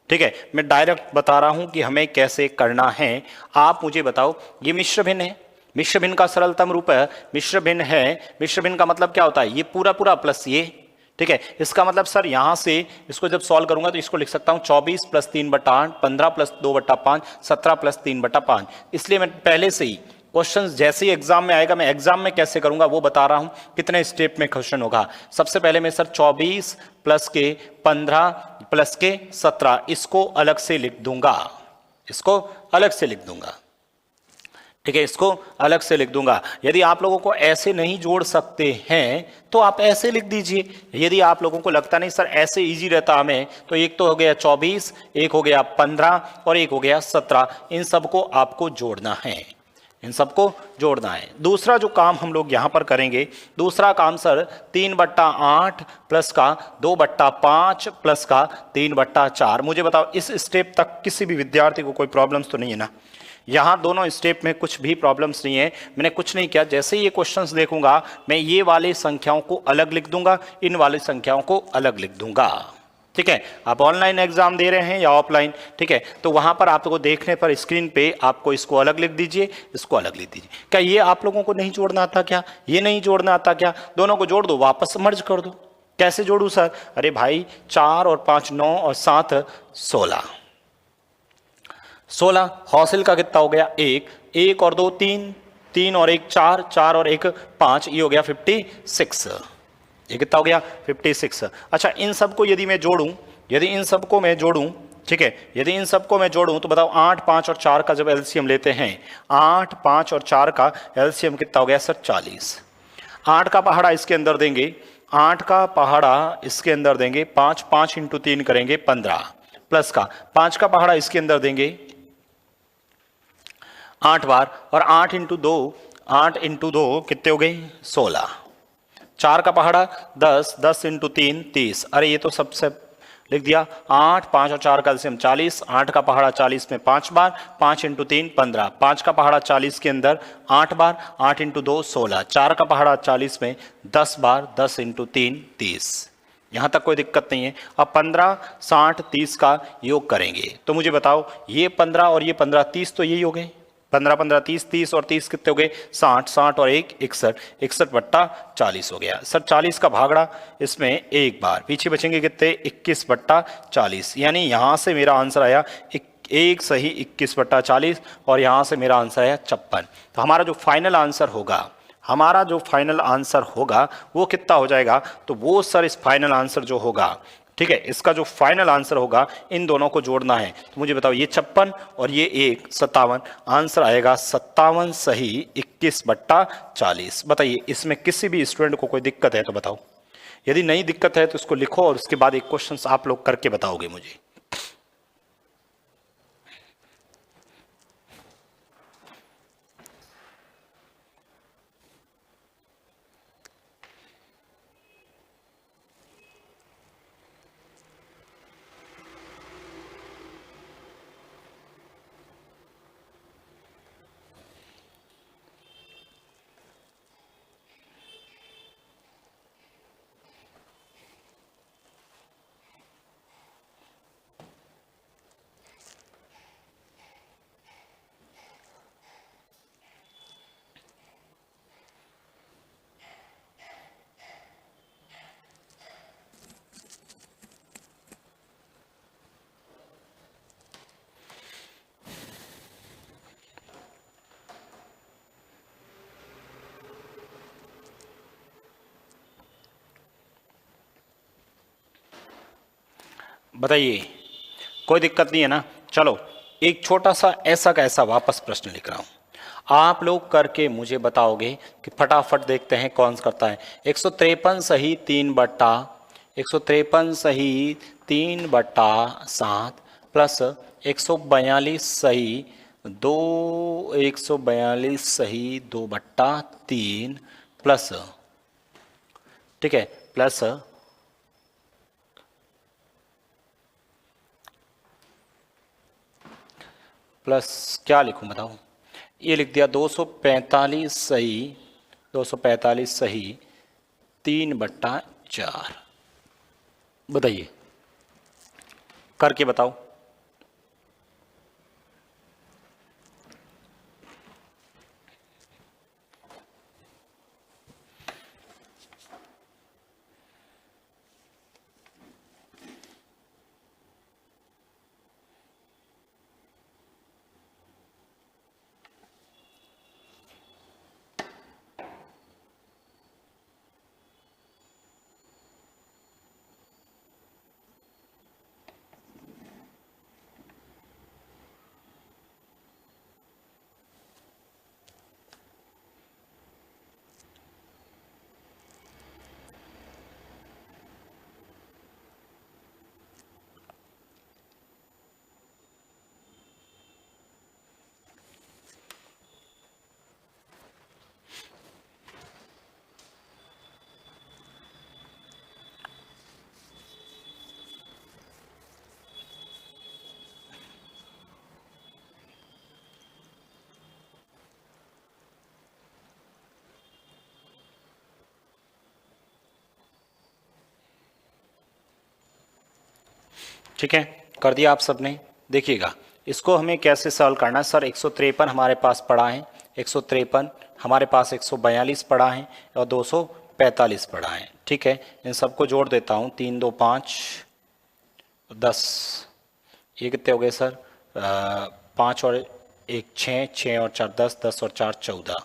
ठीक है। मैं डायरेक्ट बता रहा हूं कि हमें कैसे करना है। आप मुझे बताओ, ये मिश्र भिन्न है, मिश्र भिन्न का सरलतम रूप है मिश्र भिन्न है। मिश्र भिन्न का मतलब क्या होता है? ये पूरा पूरा प्लस ये, ठीक है। इसका मतलब सर यहां से इसको जब सॉल्व करूंगा तो इसको लिख सकता हूं 24 + 3/8, 15 + 2/5, 17 + 3/5। इसलिए मैं पहले से ही क्वेश्चन जैसे ही एग्जाम में आएगा, मैं एग्जाम में कैसे करूंगा वो बता रहा हूं, कितने स्टेप में क्वेश्चन होगा। सबसे पहले मैं सर 24 + के 15 + के 17 इसको अलग से लिख दूंगा, इसको अलग से लिख दूंगा, ठीक है, इसको अलग से लिख दूंगा। यदि आप लोगों को ऐसे नहीं जोड़ सकते हैं तो आप ऐसे लिख दीजिए। यदि आप लोगों को लगता नहीं सर ऐसे इजी रहता हमें, तो एक तो हो गया 24, एक हो गया 15 और एक हो गया 17, इन सबको आपको जोड़ना है, इन सबको जोड़ना है। दूसरा जो काम हम लोग यहां पर करेंगे, दूसरा काम सर 3/8 प्लस का 2/5 प्लस का 3/4। मुझे बताओ इस स्टेप तक किसी भी विद्यार्थी को कोई प्रॉब्लम्स तो नहीं है ना? यहाँ दोनों स्टेप में कुछ भी प्रॉब्लम्स नहीं है। मैंने कुछ नहीं किया, जैसे ही ये क्वेश्चंस देखूंगा मैं ये वाले संख्याओं को अलग लिख दूंगा, इन वाले संख्याओं को अलग लिख दूंगा, ठीक है। आप ऑनलाइन एग्जाम दे रहे हैं या ऑफलाइन, ठीक है, तो वहां पर आपको देखने पर स्क्रीन पे आपको इसको अलग लिख दीजिए, इसको अलग लिख दीजिए। क्या ये आप लोगों को नहीं जोड़ना आता क्या? ये नहीं जोड़ना आता क्या? दोनों को जोड़ दो, वापस मर्ज कर दो। कैसे जोड़ू सर? अरे भाई 4 और 5 9 और 7 16, 16 हौसिल का कितना हो गया? 1, 1 और 2 3, 3 और 1 4, 4 और 1 5, ये हो गया 56। ये कितना हो गया? 56। अच्छा, इन सबको यदि मैं जोड़ूं, यदि इन सबको मैं जोड़ूं, ठीक है, यदि इन सबको मैं जोड़ूं तो बताओ 8 5 और 4 का जब एलसीएम लेते हैं, 8 5 और 4 का एलसीएम कितना हो गया सर? 40। 8 का पहाड़ा इसके अंदर देंगे, 8 का पहाड़ा इसके अंदर देंगे, 5 5 × 3 करेंगे 15 प्लस का 5 का पहाड़ा इसके अंदर देंगे 8 बार, और 8 × 2, 8 × 2 कितने हो गए? 16। 4 का पहाड़ा 10, 10 × 3 30। अरे ये तो सबसे लिख दिया 8, 5 और 4 का एलसीएम 40, 8 का पहाड़ा 40 में 5 बार, 5 इंटू 3 15, 5 का पहाड़ा 40 के अंदर 8 बार, 8 इंटू 2 16, 4 का पहाड़ा 40 में 10 बार, 10 इंटू 3 30। यहां तक कोई दिक्कत नहीं है। अब 15, 60, 30 का योग करेंगे तो मुझे बताओ ये 15 और ये 15, 30 तो यही हो गए। 15 15 30, 30 और 30 कितने हो गए 60, 60 और 1 61, 61 बट्टा 40 हो गया। सर 40 का भागड़ा इसमें एक बार, पीछे बचेंगे कितने 21 बट्टा 40, यानी यहां से मेरा आंसर आया एक सही 21 बट्टा 40 और यहां से मेरा आंसर आया 56। तो हमारा जो फाइनल आंसर होगा वो कितना हो जाएगा, तो वो सर इस फाइनल आंसर जो होगा, ठीक है, इसका जो फाइनल आंसर होगा इन दोनों को जोड़ना है। तो मुझे बताओ ये 56 और ये 1 57, आंसर आएगा 57 सही 21 बट्टा 40। बताइए इसमें किसी भी स्टूडेंट को कोई दिक्कत है तो बताओ, यदि नहीं दिक्कत है तो इसको लिखो और उसके बाद एक क्वेश्चन आप लोग करके बताओगे मुझे। बताइए कोई दिक्कत नहीं है ना। चलो एक छोटा सा ऐसा का ऐसा वापस प्रश्न लिख रहा हूं, आप लोग करके मुझे बताओगे कि फटाफट देखते हैं कौन सा करता है। 153 सही 3 बट्टा 153 सही 3 बट्टा 7 प्लस 142 सही 2 बट्टा 3 प्लस, ठीक है, प्लस क्या लिखूं बताओ, ये लिख दिया 245 सही 3 बट्टा 4। बताइए करके बताओ। ठीक है, कर दिया आप सबने। देखिएगा इसको हमें कैसे सॉल्व करना है। सर 153 हमारे पास पड़ा है, 153 हमारे पास 142 पड़ा है और 245 पड़ा है। ठीक है, इन सबको जोड़ देता हूँ, 3 2 5 10, ये कितने हो गए सर, 5 और 1 6, 6 और 4 10, 10 और 4 14,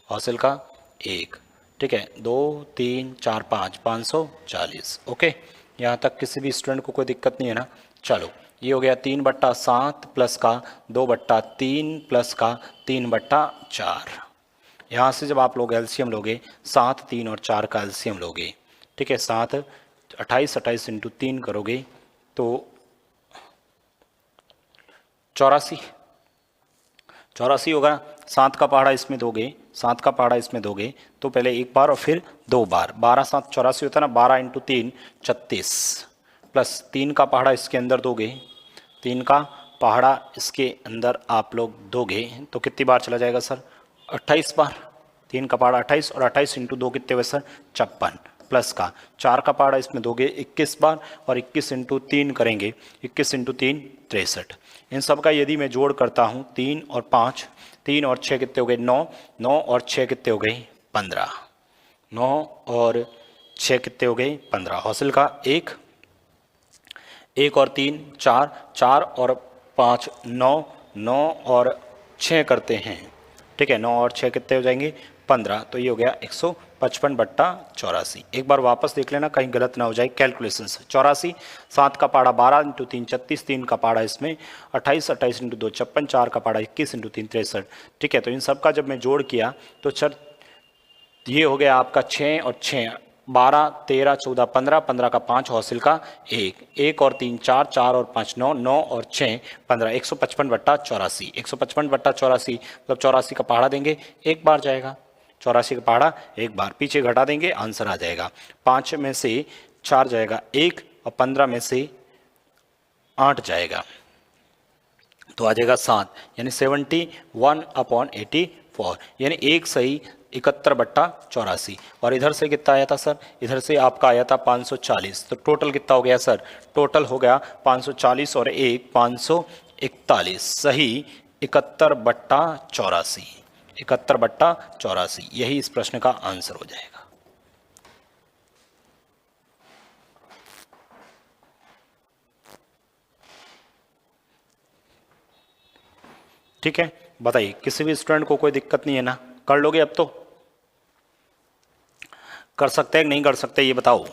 हासिल का 1। ठीक है, 2 3 4 5, 540। ओके, यहाँ तक किसी भी स्टूडेंट को कोई दिक्कत नहीं है ना। चलो ये हो गया 3 बट्टा 7 प्लस का 2 बट्टा 3 प्लस का 3 बट्टा 4। यहाँ से जब आप लोग एलसीएम लोगे 7 3 और 4 का एलसीएम लोगे, ठीक है, 7 28 28 इंटू 3 करोगे तो 84 होगा। 7 का पहाड़ा इसमें दोगे, 7 का पहाड़ा इसमें दोगे तो पहले एक बार और फिर 2 बार, 12 7 84 होता है ना, 12 इंटू 3 36 प्लस 3 का पहाड़ा इसके अंदर दोगे, 3 का पहाड़ा इसके अंदर आप लोग दोगे तो कितनी बार चला जाएगा सर? 28 बार। 3 का पहाड़ा 28 और 28 इंटू 2 कितने हुए सर? 56। प्लस का 4 का पहाड़ा इसमें दोगे 21 बार और 21 इंटू 3 करेंगे, 21 इंटू 3 63। इन सब का यदि मैं जोड़ करता हूँ 3 और 5, 3 और 6 कितने हो गए? 9, 9 और 6 कितने हो गए? 15। 9 और 6 कितने हो गए? 15। हासिल का 1, 1 और 3 4, 4 और 5 9, 9 और 6 करते हैं, ठीक है। 9 और 6 कितने हो जाएंगे? 15। तो ये हो गया 155/84। एक बार वापस देख लेना कहीं गलत ना हो जाए कैलकुलेशन से। 84, 7 का पहाड़ा 12 इंटू 3 36, 3 का पहाड़ा इसमें 28, 28 इंटू 2 56, 4 का पहाड़ा 21 इंटू 3 63, ठीक है। तो इन सब का जब मैं जोड़ किया तो सर ये हो गया आपका 6 और 6 12 13 14 15, 15 का 5 हासिल का 1, 1 और 3 4, 4 और 5 9, 9 और 6 15, 155/84। 155/84 मतलब 84 का पहाड़ा देंगे एक बार जाएगा, 84 का पहाड़ा एक बार, पीछे घटा देंगे आंसर आ जाएगा। 5 में से 4 जाएगा 1 और 15 में से 8 जाएगा तो आ जाएगा 7, यानी 71/84, यानी एक सही 71/84। और इधर से कितना आया था सर? इधर से आपका आया था 540। तो टोटल कितना हो गया सर? टोटल हो गया 540 और 1 541, सही 71/84। 71/84 यही इस प्रश्न का आंसर हो जाएगा। ठीक है, बताइए किसी भी स्टूडेंट को कोई दिक्कत नहीं है ना? कर लोगे अब तो? कर सकते हैं कि नहीं कर सकते ये बताओ।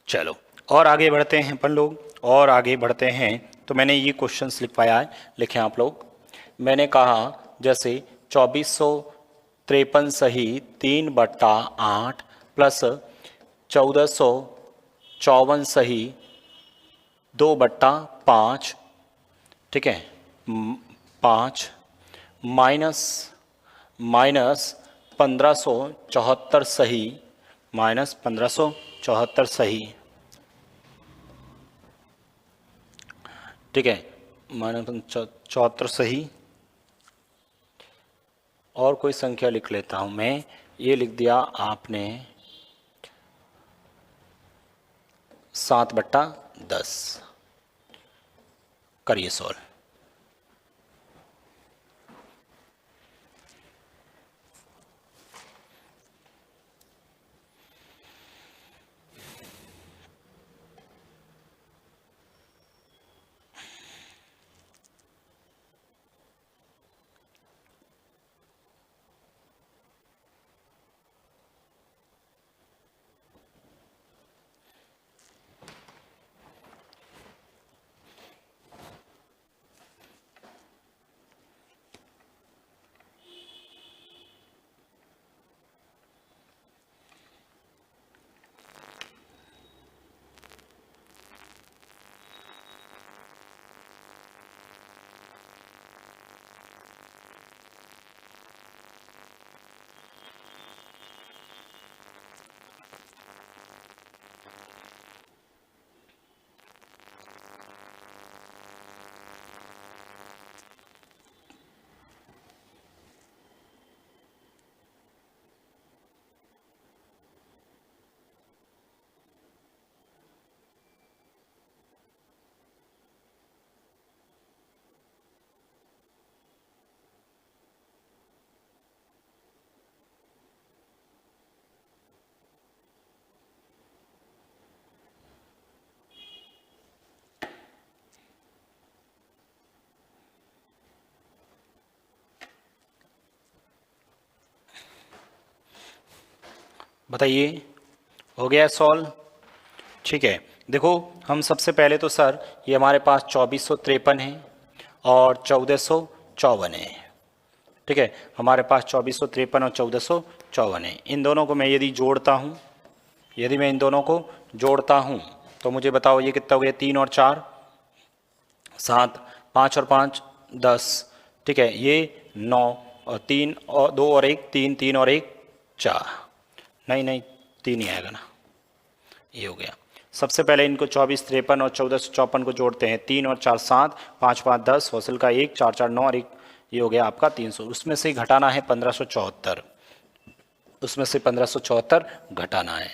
चलो और आगे बढ़ते हैं अपन लोग, और आगे बढ़ते हैं। तो मैंने ये क्वेश्चंस लिखवाया है, लिखे आप लोग। मैंने कहा जैसे 2453 सही 3/8 प्लस 1454 सही 2/5, ठीक है, 5 माइनस 1574 सही, माइनस 1574 सही, ठीक है, माइनस 74 सही। और कोई संख्या लिख लेता हूं मैं, ये लिख दिया आपने 7/10। करिए सॉल्व। बताइए हो गया सॉल्व? ठीक है, देखो हम सबसे पहले तो सर ये हमारे पास 2453 है और 1454 है, ठीक है, हमारे पास 2453 और 1454 है। इन दोनों को मैं यदि जोड़ता हूँ, यदि मैं इन दोनों को जोड़ता हूँ तो मुझे बताओ ये कितना हो गया, 3 और 4 7, 5 और 5 10, ठीक है, ये 9 और 3 और 2 और 1 3, 3 और 1 4, नहीं 3 ही आएगा ना, ये हो गया। सबसे पहले इनको 2453 और 1454 को जोड़ते हैं। 3 और 4 7, 5 5 10, हौसल का 1, 4 4 9 और 1, ये हो गया आपका 300। उसमें से घटाना है 1574, उसमें से 1574 घटाना है।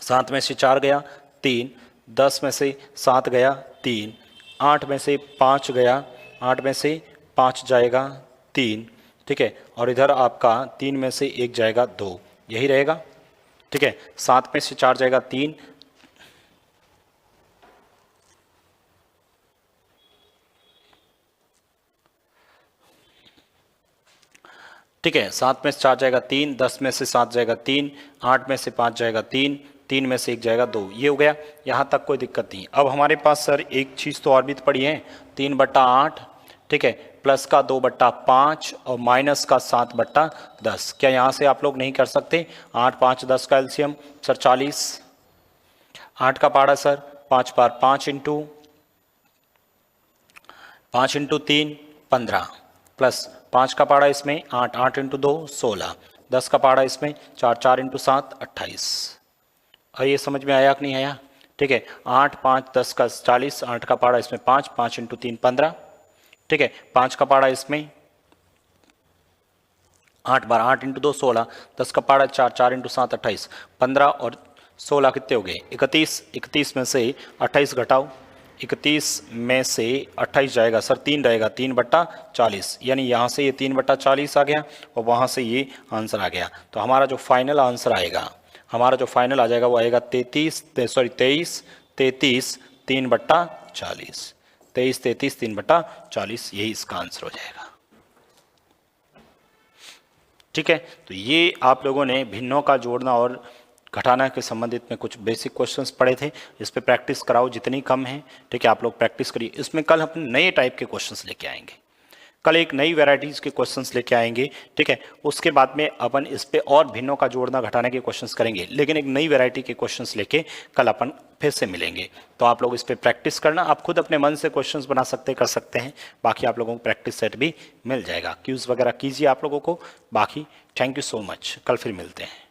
7 में से 4 गया 3, 10 में से 7 गया 3, 8 में से 5 गया, 8 में से 5 जाएगा 3, ठीक है, और इधर आपका 3 में से 1 जाएगा 2, यही रहेगा, ठीक है। 7 में से 4 जाएगा 3, ठीक है, 7 में से 4 जाएगा 3, 10 में से 7 जाएगा 3, 8 में से 5 जाएगा 3, 3 में से 1 जाएगा 2, ये हो गया। यहाँ तक कोई दिक्कत नहीं। अब हमारे पास सर एक चीज़ तो और भी पड़ी है, 3/8, ठीक है, प्लस का 2/5 और माइनस का 7/10। क्या यहाँ से आप लोग नहीं कर सकते? 8 5 10 का एलसीएम सर 40, 8 का पाड़ा सर 5 बार 5 इंटू 3 15, प्लस 5 का पाड़ा इसमें 8, 8 इंटू 2 16, 10 का पाड़ा इसमें 4, 4 इंटू 7 28। और ये समझ में आया कि नहीं आया? ठीक है, 8 5 10 का 40, 8 का पाड़ा इसमें 5, 5 इंटू 3 15, ठीक है, 5 का पाड़ा इसमें 8 बार 8 इंटू 2 16, 10 का पाड़ा 4, 4 इंटू 7 28, 15 और 16 कितने हो गए? 31, 31 में से 28 घटाओ, 31 में से 28 जाएगा सर 3 रहेगा, 3/40, यानी यहाँ से ये 3/40 आ गया और वहाँ से ये आंसर आ गया। तो हमारा जो फाइनल आंसर आएगा, हमारा जो फाइनल आ जाएगा वो आएगा 23 33 3/40, 23 33 3/40, यही इसका आंसर हो जाएगा। ठीक है, तो ये आप लोगों ने भिन्नों का जोड़ना और घटाना के संबंधित में कुछ बेसिक क्वेश्चंस पढ़े थे। इस पे प्रैक्टिस कराओ जितनी कम है, ठीक है, आप लोग प्रैक्टिस करिए। इसमें कल हम नए टाइप के क्वेश्चंस लेके आएंगे, कल एक नई वैरायटीज़ के क्वेश्चंस लेके आएंगे, ठीक है। उसके बाद में अपन इस पे और भिन्नों का जोड़ना घटाने के क्वेश्चंस करेंगे, लेकिन एक नई वैरायटी के क्वेश्चंस लेके कल अपन फिर से मिलेंगे। तो आप लोग इस पे प्रैक्टिस करना, आप खुद अपने मन से क्वेश्चंस बना सकते कर सकते हैं, बाकी आप लोगों को प्रैक्टिस सेट भी मिल जाएगा। क्यूज़ वगैरह कीजिए आप लोगों को। बाकी थैंक यू सो मच, कल फिर मिलते हैं।